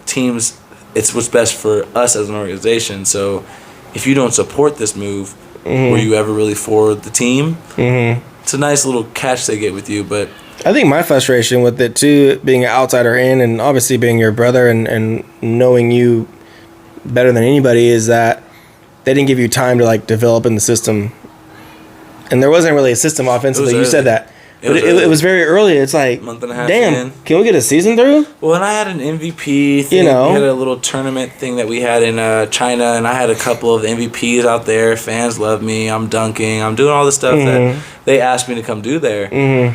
Teams, it's what's best for us as an organization. So if you don't support this move, were you ever really for the team? It's a nice little catch they get with you. But I think my frustration with it too, being an outsider in, and obviously being your brother and knowing you better than anybody, is that they didn't give you time to like develop in the system, and there wasn't really a system offensively. You said that, but it was very early. It's like, month and a half. Damn, can we get a season through? Well, and I had an MVP thing. We had a little tournament thing that we had in China, and I had a couple of MVPs out there. Fans love me. I'm dunking. I'm doing all the stuff that they asked me to come do there. And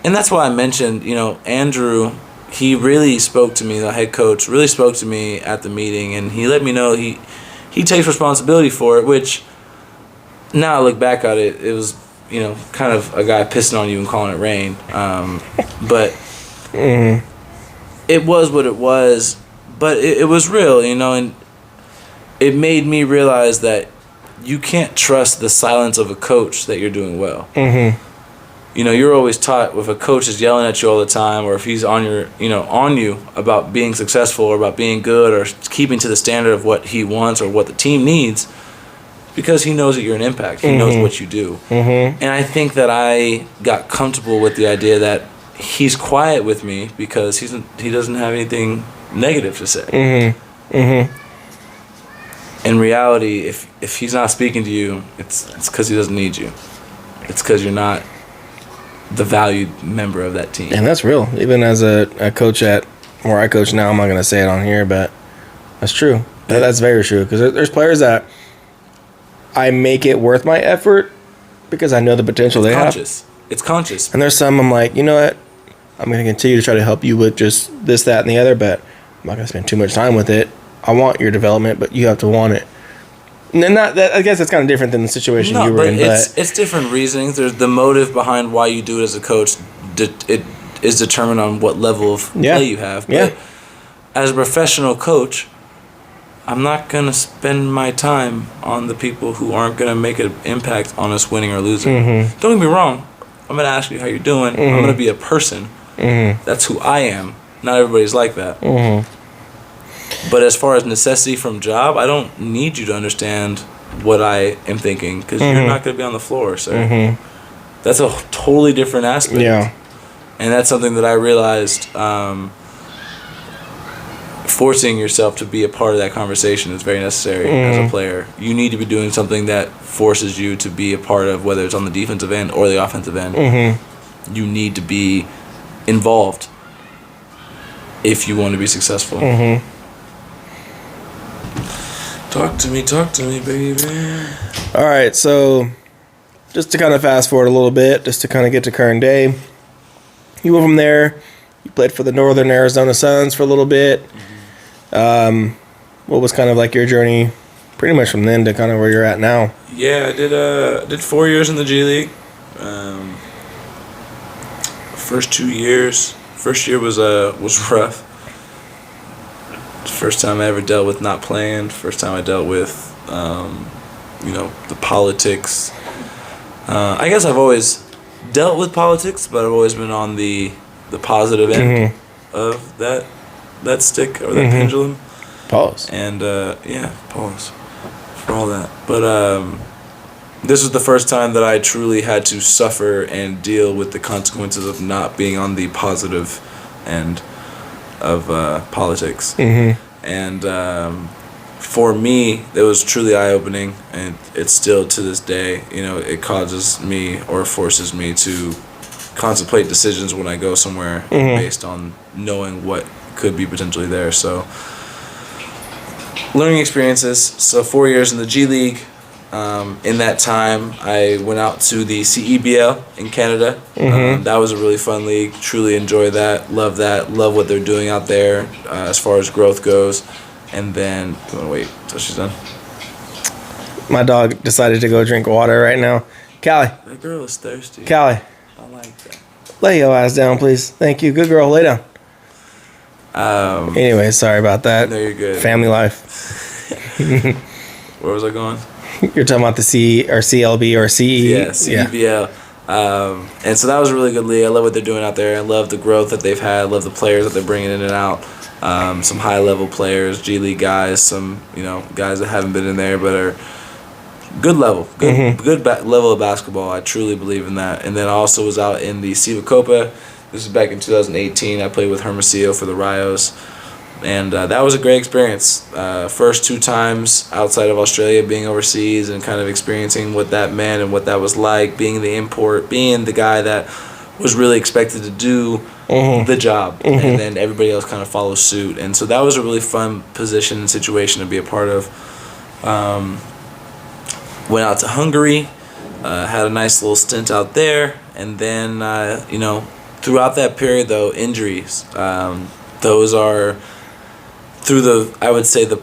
that's why I mentioned, Andrew. He really spoke to me. The head coach really spoke to me at the meeting, and he let me know he takes responsibility for it, which now I look back at it, it was, kind of a guy pissing on you and calling it rain. But it was what it was, but it was real, and it made me realize that you can't trust the silence of a coach that you're doing well. You're always taught, if a coach is yelling at you all the time, or if he's on you about being successful or about being good or keeping to the standard of what he wants or what the team needs, because he knows that you're an impact. He knows what you do. And I think that I got comfortable with the idea that he's quiet with me because he doesn't have anything negative to say. In reality, if he's not speaking to you, it's because he doesn't need you. It's because you're not the valued member of that team. And that's real. Even as a coach at where I coach now, I'm not going to say it on here, but that's true. That's very true. Because there's players that I make it worth my effort because I know the potential they have. It's conscious. And there's some I'm like, you know what? I'm going to continue to try to help you with just this, that, and the other, but I'm not going to spend too much time with it. I want your development, but you have to want it. And then I guess that's kind of different than the situation you were in. But it's different reasonings. There's the motive behind why you do it as a coach. It is determined on what level of play you have. But as a professional coach, I'm not going to spend my time on the people who aren't going to make an impact on us winning or losing. Mm-hmm. Don't get me wrong. I'm going to ask you how you're doing. Mm-hmm. I'm going to be a person. Mm-hmm. That's who I am. Not everybody's like that. Mm-hmm. But as far as necessity from job, I don't need you to understand what I am thinking because you're not going to be on the floor, sir. Mm-hmm. That's a totally different aspect. Yeah. And that's something that I realized forcing yourself to be a part of that conversation is very necessary as a player. You need to be doing something that forces you to be a part of, whether it's on the defensive end or the offensive end. Mm-hmm. You need to be involved if you want to be successful. Mm-hmm. Talk to me, baby. All right, so just to kind of fast forward a little bit, just to kind of get to current day, you went from there, you played for the Northern Arizona Suns for a little bit. Mm-hmm. What was kind of like your journey pretty much from then to kind of where you're at now? Yeah, I did 4 years in the G League. First 2 years. First year was rough. First time I ever dealt with not playing. First time I dealt with, the politics. I guess I've always dealt with politics, but I've always been on the positive end of that stick or that pendulum. Pause. And pause for all that. But this was the first time that I truly had to suffer and deal with the consequences of not being on the positive end of politics. Mm-hmm. And for me, it was truly eye-opening, and it's still to this day, it causes me or forces me to contemplate decisions when I go somewhere based on knowing what could be potentially there. So, learning experiences. So 4 years in the G League. In that time, I went out to the CEBL in Canada. That was a really fun league. Truly enjoy that. Love that. Love what they're doing out there as far as growth goes. And then, you want to wait till she's done? My dog decided to go drink water right now. Callie. That girl is thirsty. Callie. I like that. Lay your ass down, please. Thank you. Good girl. Lay down. Anyway, sorry about that. No, you're good. Family life. Where was I going? You're talking about the C or CLB or CE? Yeah, CEBL. And so that was a really good league. I love what they're doing out there. I love the growth that they've had. I love the players that they're bringing in and out. Some high-level players, G League guys, some guys that haven't been in there but are good level, good level of basketball. I truly believe in that. And then I also was out in the Siva Copa. This was back in 2018. I played with Hermosillo for the Rios. And that was a great experience. First 2 times outside of Australia, being overseas and kind of experiencing what that meant and what that was like, being the import, being the guy that was really expected to do the job. And then everybody else kind of follows suit. And so that was a really fun position and situation to be a part of. Went out to Hungary, had a nice little stint out there. And then, throughout that period, though, injuries. Those are... through the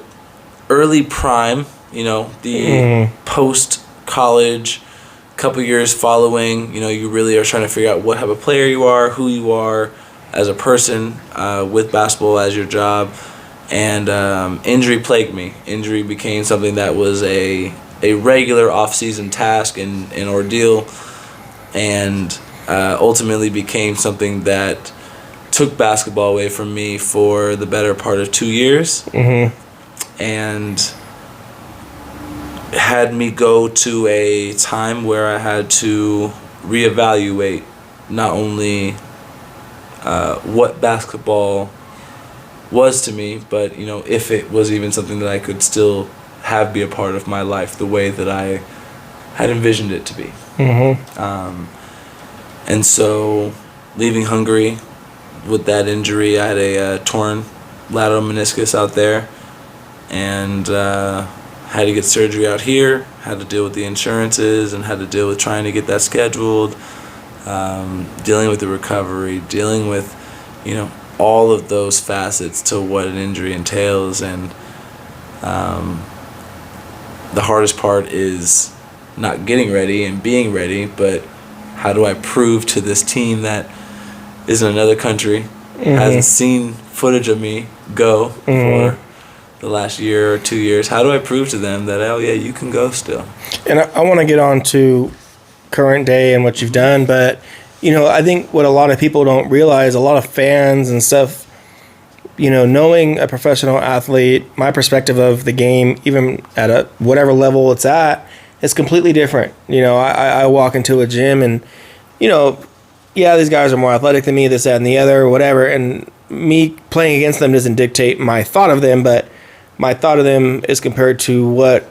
early prime, the post-college couple years following, you really are trying to figure out what type of player you are, who you are as a person with basketball as your job. And injury plagued me. Injury became something that was a regular off-season task and an ordeal, and ultimately became something that took basketball away from me for the better part of 2 years, and had me go to a time where I had to reevaluate not only what basketball was to me, but if it was even something that I could still have be a part of my life the way that I had envisioned it to be. And so, leaving Hungary, with that injury. I had a torn lateral meniscus out there, and had to get surgery out here. Had to deal with the insurances and had to deal with trying to get that scheduled. Dealing with the recovery, dealing with, all of those facets to what an injury entails, and the hardest part is not getting ready and being ready, but how do I prove to this team that is in another country, hasn't seen footage of me go for the last year or 2 years, how do I prove to them that, oh yeah, you can go still? And I want to get on to current day and what you've done, but I think what a lot of people don't realize, a lot of fans and stuff, knowing a professional athlete, my perspective of the game, even at whatever level it's at, is completely different. I walk into a gym and, yeah, these guys are more athletic than me, this, that, and the other, or whatever, and me playing against them doesn't dictate my thought of them, but my thought of them is compared to what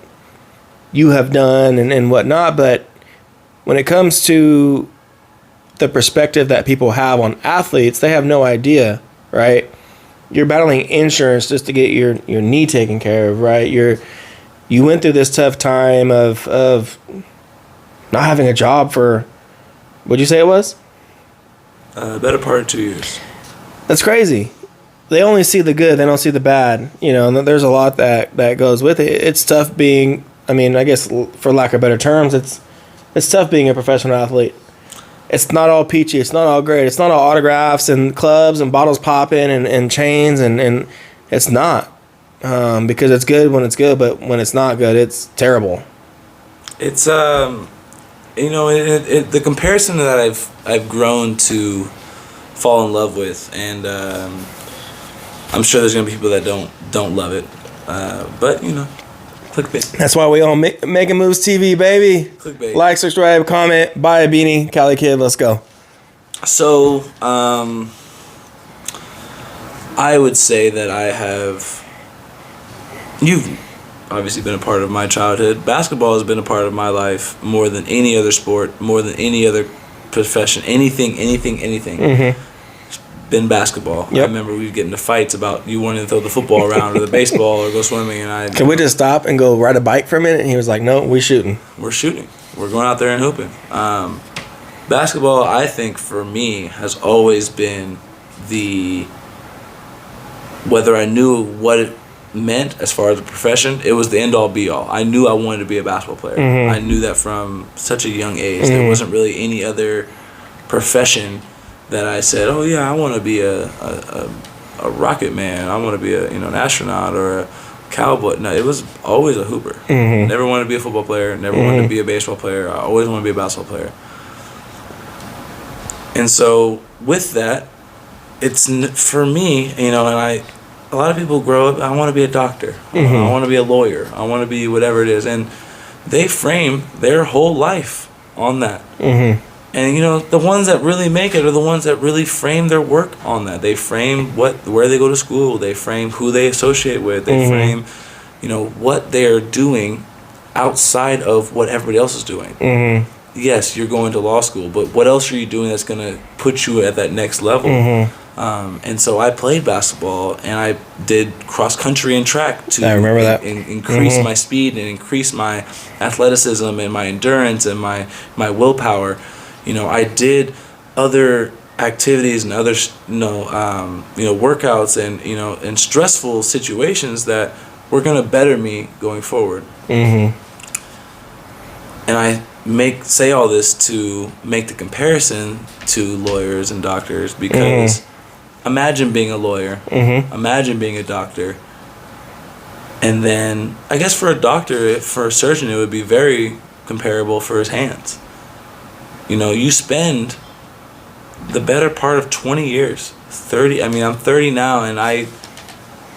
you have done and whatnot. But when it comes to the perspective that people have on athletes, they have no idea, right? You're battling insurance just to get your knee taken care of, right? You went through this tough time of not having a job for, what'd you say it was? Better part of 2 years. That's crazy. They only see the good, they don't see the bad. And there's a lot that goes with it. It's tough being, I guess for lack of better terms, it's tough being a professional athlete. It's not all peachy. It's not all great. It's not all autographs and clubs and bottles popping and chains, and it's not. Because it's good when it's good, but when it's not good, it's terrible. It's the comparison that I've grown to fall in love with, and I'm sure there's gonna be people that don't love it, but clickbait. That's why we all making moves TV, baby. Clickbait. Like, subscribe, comment, buy a beanie, Cali Kid. Let's go. So I would say that you've obviously been a part of my childhood. Basketball has been a part of my life more than any other sport, more than any other profession, anything. Mm-hmm. It's been basketball. Yep. I remember we'd get into fights about you wanting to throw the football around or the baseball or go swimming, and Can we just stop and go ride a bike for a minute? And he was like, no, we're shooting. We're shooting. We're going out there and hooping. Basketball, I think, for me, has always been whether I knew what it meant as far as a profession, it was the end-all be-all. I knew I wanted to be a basketball player. Mm-hmm. I knew that from such a young age. Mm-hmm. There wasn't really any other profession that I said, oh yeah, I want to be a rocket man. I want to be an astronaut or a cowboy. No, it was always a hooper. Mm-hmm. Never wanted to be a football player. Never wanted to be a baseball player. I always wanted to be a basketball player. And so with that, it's for me, and a lot of people grow up, I want to be a doctor. Mm-hmm. I want to be a lawyer. I want to be whatever it is. And they frame their whole life on that. Mm-hmm. And, the ones that really make it are the ones that really frame their work on that. They frame where they go to school. They frame who they associate with. They frame, what they're doing outside of what everybody else is doing. Mm-hmm. Yes, you're going to law school, but what else are you doing that's going to put you at that next level? Mm-hmm. And so I played basketball, and I did cross country and track to I remember that. Increase my speed and increase my athleticism and my endurance and my willpower. I did other activities and other workouts and stressful situations that were gonna better me going forward. Mm-hmm. And I say all this to make the comparison to lawyers and doctors, because imagine being a lawyer, imagine being a doctor, and then I guess for a doctor, for a surgeon, it would be very comparable for his hands. You spend the better part of 20 years, 30. I'm 30 now, and I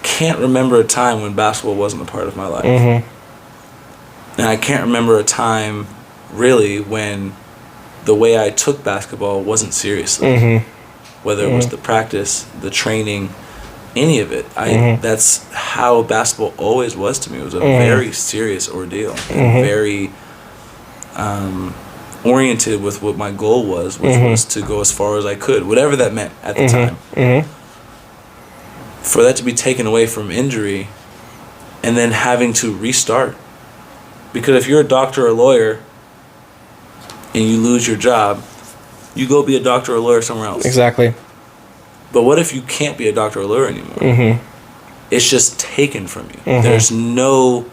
can't remember a time when basketball wasn't a part of my life. Mm-hmm. And I can't remember a time, really, when the way I took basketball wasn't seriously. Mm-hmm. Whether it was the practice, the training, any of it. That's how basketball always was to me. It was a very serious ordeal. And very oriented with what my goal was, which was to go as far as I could, whatever that meant at the time. For that to be taken away from injury and then having to restart. Because if you're a doctor or a lawyer and you lose your job, you go be a doctor or a lawyer somewhere else. Exactly. But what if you can't be a doctor or a lawyer anymore? It's just taken from you. There's no,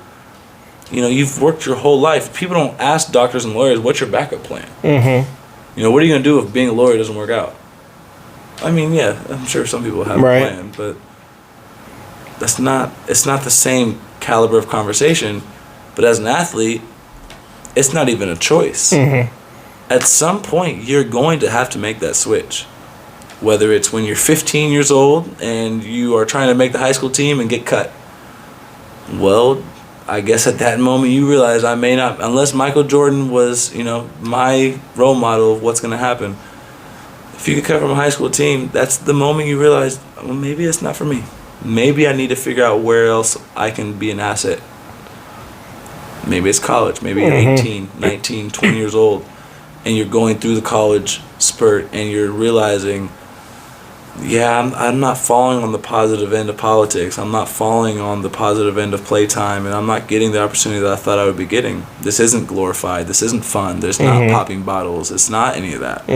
you've worked your whole life. People don't ask doctors and lawyers, what's your backup plan? What are you going to do if being a lawyer doesn't work out? I mean, yeah, I'm sure some people have a plan, but it's not the same caliber of conversation. But as an athlete, it's not even a choice. At some point, you're going to have to make that switch. Whether it's when you're 15 years old and you are trying to make the high school team and get cut. Well, I guess at that moment you realize I may not, unless Michael Jordan was, my role model of what's going to happen. If you get cut from a high school team, that's the moment you realize, well, maybe it's not for me. Maybe I need to figure out where else I can be an asset. Maybe it's college. Maybe you're 18, 19, 20 years old, and you're going through the college spurt, and you're realizing, I'm not falling on the positive end of politics. I'm not falling on the positive end of playtime, and I'm not getting the opportunity that I thought I would be getting. This isn't glorified. This isn't fun. There's not popping bottles. It's not any of that.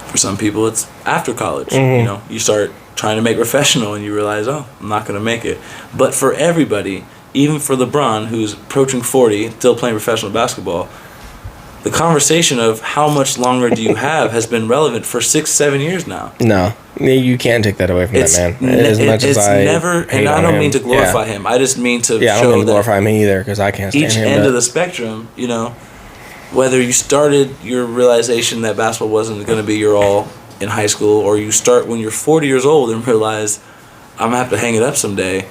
For some people, it's after college. You start trying to make professional, and you realize, I'm not going to make it. But for everybody, even for LeBron, who's approaching 40, still playing professional basketball, the conversation of how much longer do you have has been relevant for 6-7 years now. No, you can't take that away from that man. It's never, and I don't mean to glorify him. I just mean to show I don't mean to glorify him either, because I can't stand him. Each end of the spectrum, whether you started your realization that basketball wasn't going to be your all in high school, or you start when you're 40 years old and realize I'm going to have to hang it up someday,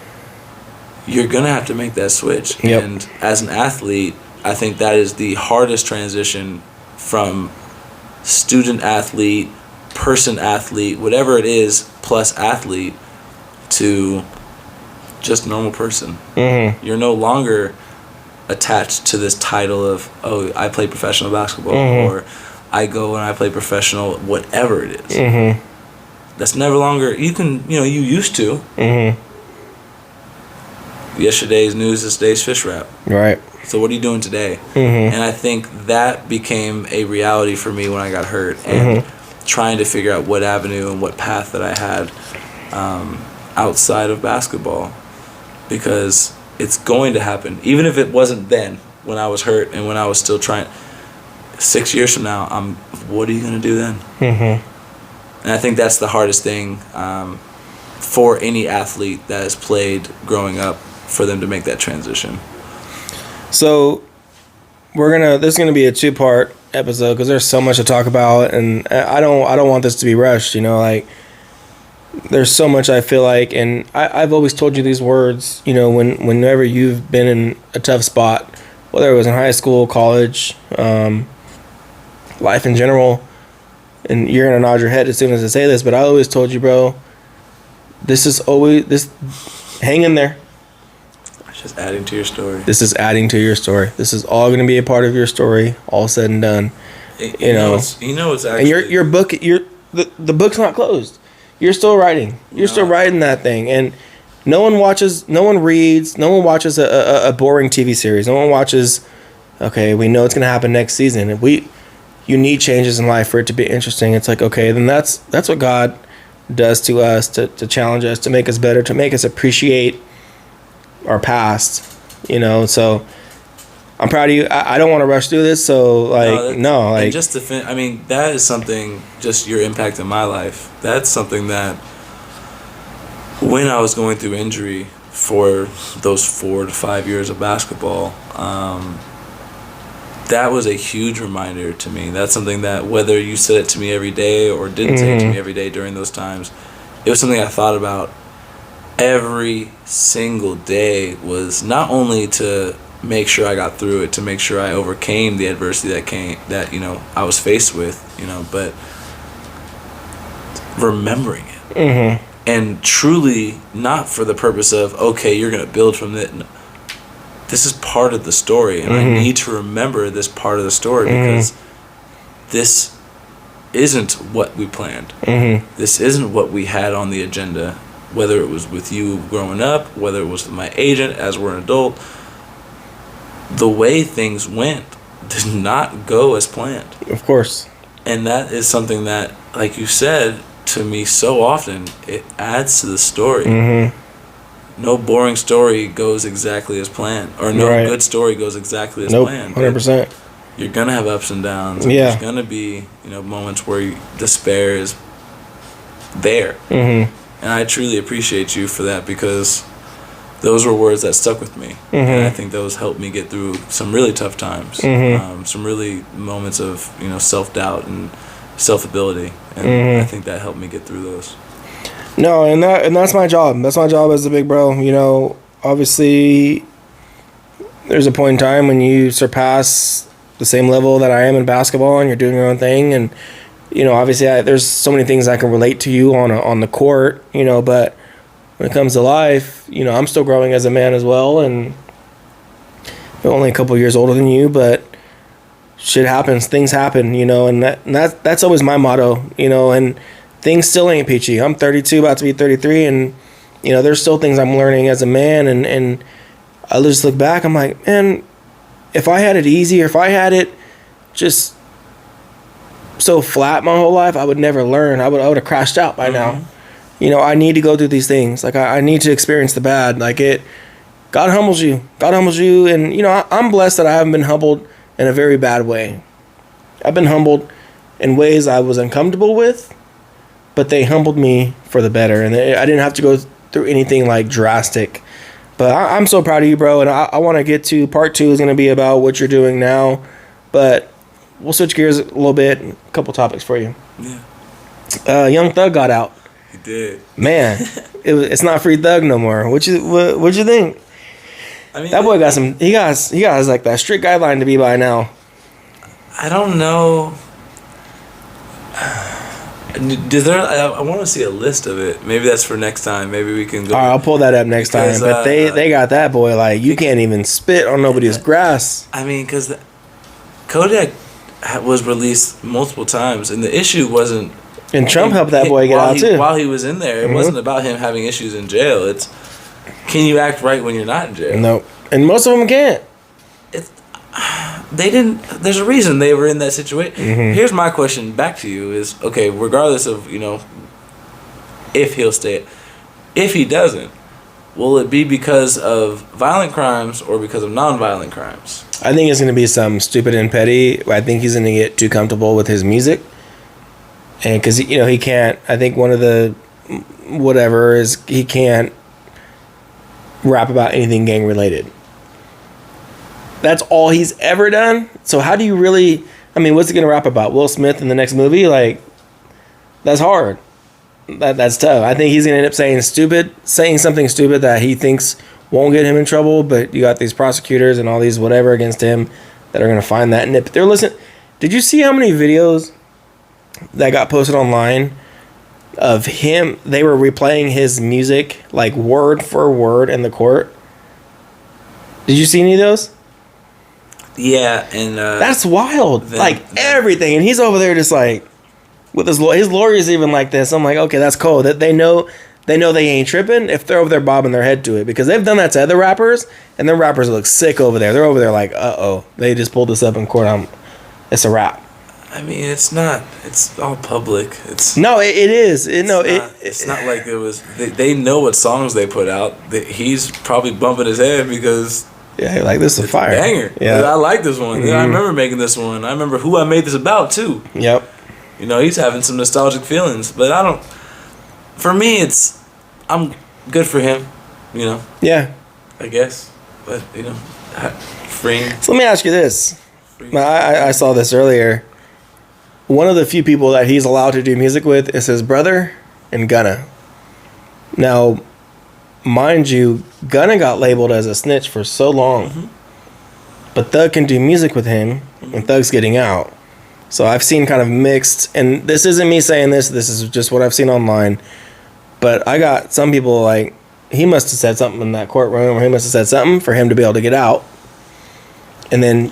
you're going to have to make that switch. Yep. And as an athlete, I think that is the hardest transition from student athlete, person athlete, whatever it is, plus athlete, to just normal person. You're no longer attached to this title of, I play professional basketball, or I go and I play professional, whatever it is. That's never longer, you used to. Yesterday's news is today's fish wrap. Right. So what are you doing today? And I think that became a reality for me when I got hurt, and trying to figure out what avenue and what path that I had outside of basketball, because it's going to happen. Even if it wasn't then, when I was hurt and when I was still trying, 6 years from now, what are you going to do then? And I think that's the hardest thing for any athlete that has played growing up, for them to make that transition. So this is gonna be a 2-part episode, because there's so much to talk about, and I don't want this to be rushed. There's so much I feel like, and I've always told you these words. Whenever you've been in a tough spot, whether it was in high school, college, life in general, and you're gonna nod your head as soon as I say this, but I always told you, bro, hang in there. Just adding to your story. This is adding to your story. This is all going to be a part of your story, all said and done. It's actually, and your book, the book's not closed. You're still writing. You're still writing that thing, and no one watches, no one reads, no one watches a boring TV series. No one watches. Okay, we know it's going to happen next season. If you need changes in life for it to be interesting. It's like, okay, then that's what God does to us, to challenge us, to make us better, to make us appreciate our past, so I'm proud of you. I don't want to rush through this, so and just to that is something, just your impact in my life, that's something that when I was going through injury for those 4 to 5 years of basketball, that was a huge reminder to me. That's something that, whether you said it to me every day or didn't say it to me every day during those times, it was something I thought about every single day, was not only to make sure I got through it, to make sure I overcame the adversity that I was faced with, but remembering it. And truly not for the purpose of, okay, you're going to build from it. this is part of the story, and I need to remember this part of the story because this isn't what we planned. This isn't what we had on the agenda, whether it was with you growing up, whether it was with my agent as we're an adult. The way things went did not go as planned. Of course. And that is something that, like you said to me so often, it adds to the story. No boring story goes exactly as planned, or no good story goes exactly as planned. 100%. You're gonna have ups and downs. And there's gonna be moments where despair is there. And I truly appreciate you for that, because those were words that stuck with me, and I think those helped me get through some really tough times, some really moments of self-doubt and self-ability, and I think that helped me get through those. No, and that's my job. That's my job as a big bro. Obviously, there's a point in time when you surpass the same level that I am in basketball, and you're doing your own thing, and obviously there's so many things I can relate to you on the court, but when it comes to life, I'm still growing as a man as well, and I'm only a couple years older than you, but shit happens, things happen, and that's always my motto, and things still ain't peachy. I'm 32, about to be 33, and there's still things I'm learning as a man, and I just look back, I'm like, man, if I had it easy, or if I had it just so flat my whole life, I would never learn. I would have crashed out by now. I need to go through these things. Like, I need to experience the bad. Like, God humbles you. God humbles you. And, I'm blessed that I haven't been humbled in a very bad way. I've been humbled in ways I was uncomfortable with, but they humbled me for the better. And I didn't have to go through anything, like, drastic. But I'm so proud of you, bro. And I want to get to part 2 is going to be about what you're doing now. But we'll switch gears a little bit. A couple topics for you. Yeah. Young Thug got out. He did. Man, it's not Free Thug no more. What'd you think? I mean, that boy got some. He has like that strict guideline to be by now. I don't know. I want to see a list of it. Maybe that's for next time. Maybe we can go. All right, I'll pull that up next time. But they got that boy like you can't even spit on nobody's grass. I mean, because Kodak was released multiple times, and the issue wasn't. And Trump helped that boy get out too. While he was in there, it wasn't about him having issues in jail. It's, can you act right when you're not in jail? No, and most of them can't. They didn't. There's a reason they were in that situation. Here's my question back to you: is okay, regardless of if he'll stay, if he doesn't, will it be because of violent crimes or because of non-violent crimes? I think it's going to be some stupid and petty. I think he's going to get too comfortable with his music. And because, he can't, I think one of the whatever is he can't rap about anything gang related. That's all he's ever done. So how do you really, what's he going to rap about? Will Smith in the next movie? Like, that's hard. That's tough. I think he's going to end up saying something stupid that he thinks won't get him in trouble. But you got these prosecutors and all these whatever against him that are going to find that nip. They're listening. Did you see how many videos that got posted online of him? They were replaying his music like word for word in the court. Did you see any of those? Yeah, and that's wild. Everything, and he's over there just like with his lawyer's even like this. I'm like, okay, that's cool. That they know they ain't tripping if they're over there bobbing their head to it, because they've done that to other rappers, and them rappers look sick over there. They're over there like, they just pulled this up in court. It's a rap. It's not. It's all public. It's no. It is. It's not like it was. They know what songs they put out. He's probably bumping his head because like this is a fire banger. Yeah, I like this one. I remember making this one. I remember who I made this about too. Yep. He's having some nostalgic feelings, but I don't. For me, I'm good for him. Yeah. I guess, but freeing. So let me ask you this. I saw this earlier. One of the few people that he's allowed to do music with is his brother and Gunna. Now, mind you, Gunna got labeled as a snitch for so long. But Thug can do music with him when Thug's getting out. So I've seen kind of mixed, and this isn't me saying this is just what I've seen online. But I got some people like he must have said something in that courtroom, or he must have said something for him to be able to get out. And then,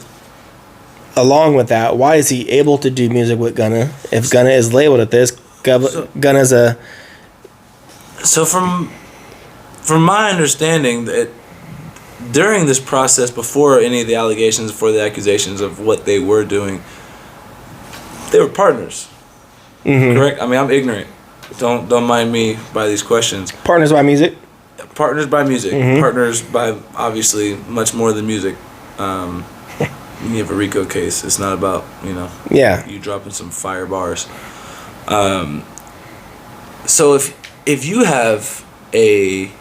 along with that, why is he able to do music with Gunna if Gunna is labeled at this? Gunna's a... So from my understanding, that during this process, before any of the allegations, before the accusations of what they were doing, they were partners. Mm-hmm. Correct? I mean, I'm ignorant. Don't mind me by these questions. Partners by music? Partners by music. Mm-hmm. Partners by, obviously, much more than music. You have a RICO case. It's not about, you dropping some fire bars. So if you have a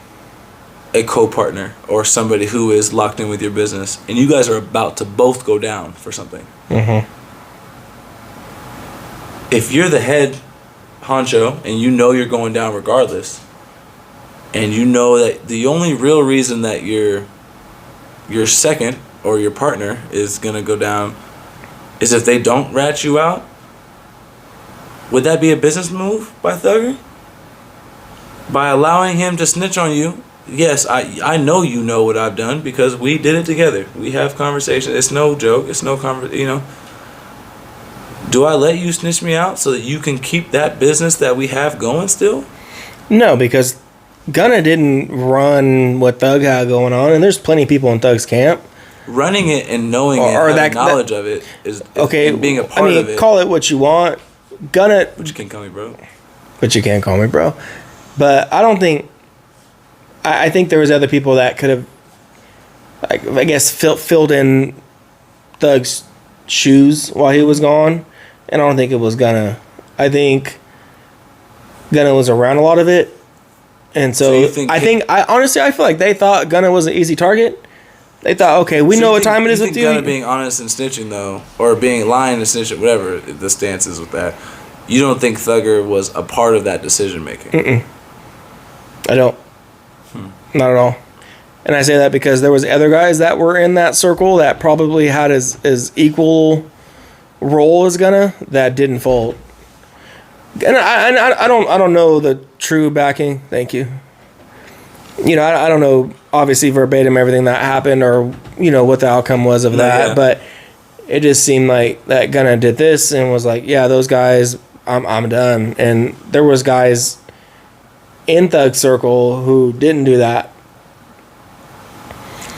co-partner or somebody who is locked in with your business, and you guys are about to both go down for something, mm-hmm. if you're the head honcho and you know you're going down regardless, and you know that the only real reason that your second or your partner is gonna go down is if they don't rat you out, would that be a business move by Thugger? By allowing him to snitch on you? Yes, I know you know what I've done because we did it together. We have conversations. It's no joke. It's no Do I let you snitch me out so that you can keep that business that we have going still? No, because Gunna didn't run what Thug had going on, and there's plenty of people in Thug's camp. Running it and knowing it, having knowledge of it is okay. And being a part of it. Call it what you want. Gunna. But you can't call me bro. But you can't call me bro. But I don't think. I think there was other people that could have, I guess, filled in Thug's shoes while he was gone, and I don't think it was Gunna. I think Gunna was around a lot of it, and so I honestly feel like they thought Gunna was an easy target. They thought, okay, we know what time it is with you. Gunna being honest and snitching though, or being lying and snitching, whatever the stance is with that, you don't think Thugger was a part of that decision making? Mm-mm. I don't. Not at all. And I say that because there was other guys that were in that circle that probably had as equal role as Gunna that didn't fold. And I don't know the true backing. Thank you. I don't know obviously verbatim everything that happened or what the outcome was of that, but it just seemed like that Gunna did this and was like, yeah, those guys, I'm done. And there was guys in Thug Circle who didn't do that.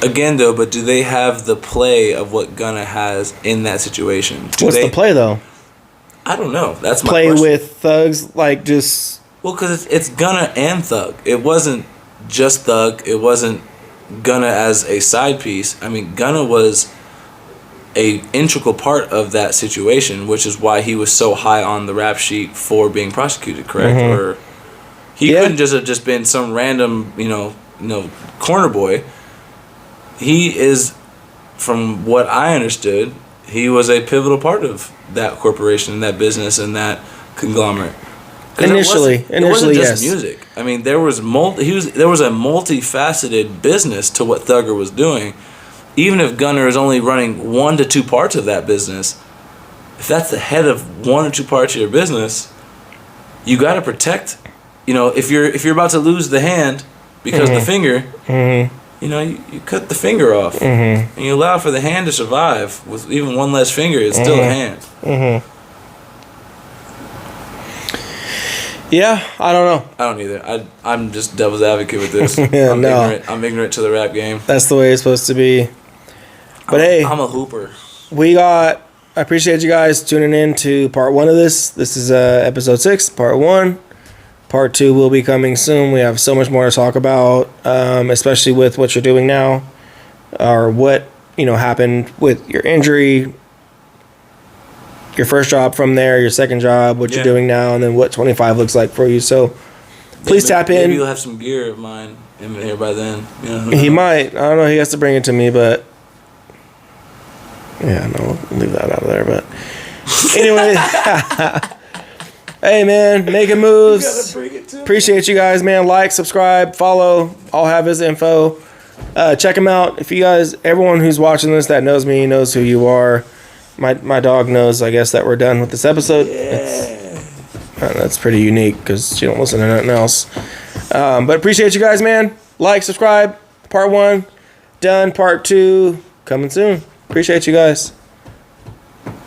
Again, though, but do they have the play of what Gunna has in that situation? What's the play, though? I don't know. That's my play question. With Thugs, like just... Well, because it's Gunna and Thug. It wasn't just Thug. It wasn't Gunna as a side piece. I mean, Gunna was a integral part of that situation, which is why he was so high on the rap sheet for being prosecuted, correct? Mm-hmm. Or he couldn't just have just been some random, corner boy. He is, from what I understood, he was a pivotal part of that corporation, that business, and that conglomerate. Initially, it wasn't just yes. music. I mean, there was a multifaceted business to what Thugger was doing. Even if Gunna is only running 1 to 2 parts of that business, if that's the head of 1 or 2 parts of your business, you got to protect. If you're about to lose the hand because of the finger. Mm-hmm. You cut the finger off, mm-hmm. and you allow for the hand to survive with even 1 less finger. It's still a hand. Mm-hmm. Yeah, I don't know. I don't either. I'm just devil's advocate with this. Yeah, I'm ignorant to the rap game. That's the way it's supposed to be. But I'm a hooper. I appreciate you guys tuning in to part 1 of this. This is episode 6, part 1. Part 2 will be coming soon. We have so much more to talk about, especially with what you're doing now, or what happened with your injury, your first job from there, your second job, what you're doing now, and then what 25 looks like for you. So please tap in. Maybe you'll have some gear of mine in here by then. He might. I don't know. He has to bring it to me, but no, we'll leave that out of there. But anyway. Hey, man, making moves. Appreciate you guys, man. Like, subscribe, follow. I'll have his info. Check him out. If you guys, everyone who's watching this that knows me knows who you are. My dog knows, I guess, that we're done with this episode. Yeah. That's pretty unique because she don't listen to nothing else. But appreciate you guys, man. like, subscribe. Part 1 done. Part 2 coming soon. Appreciate you guys.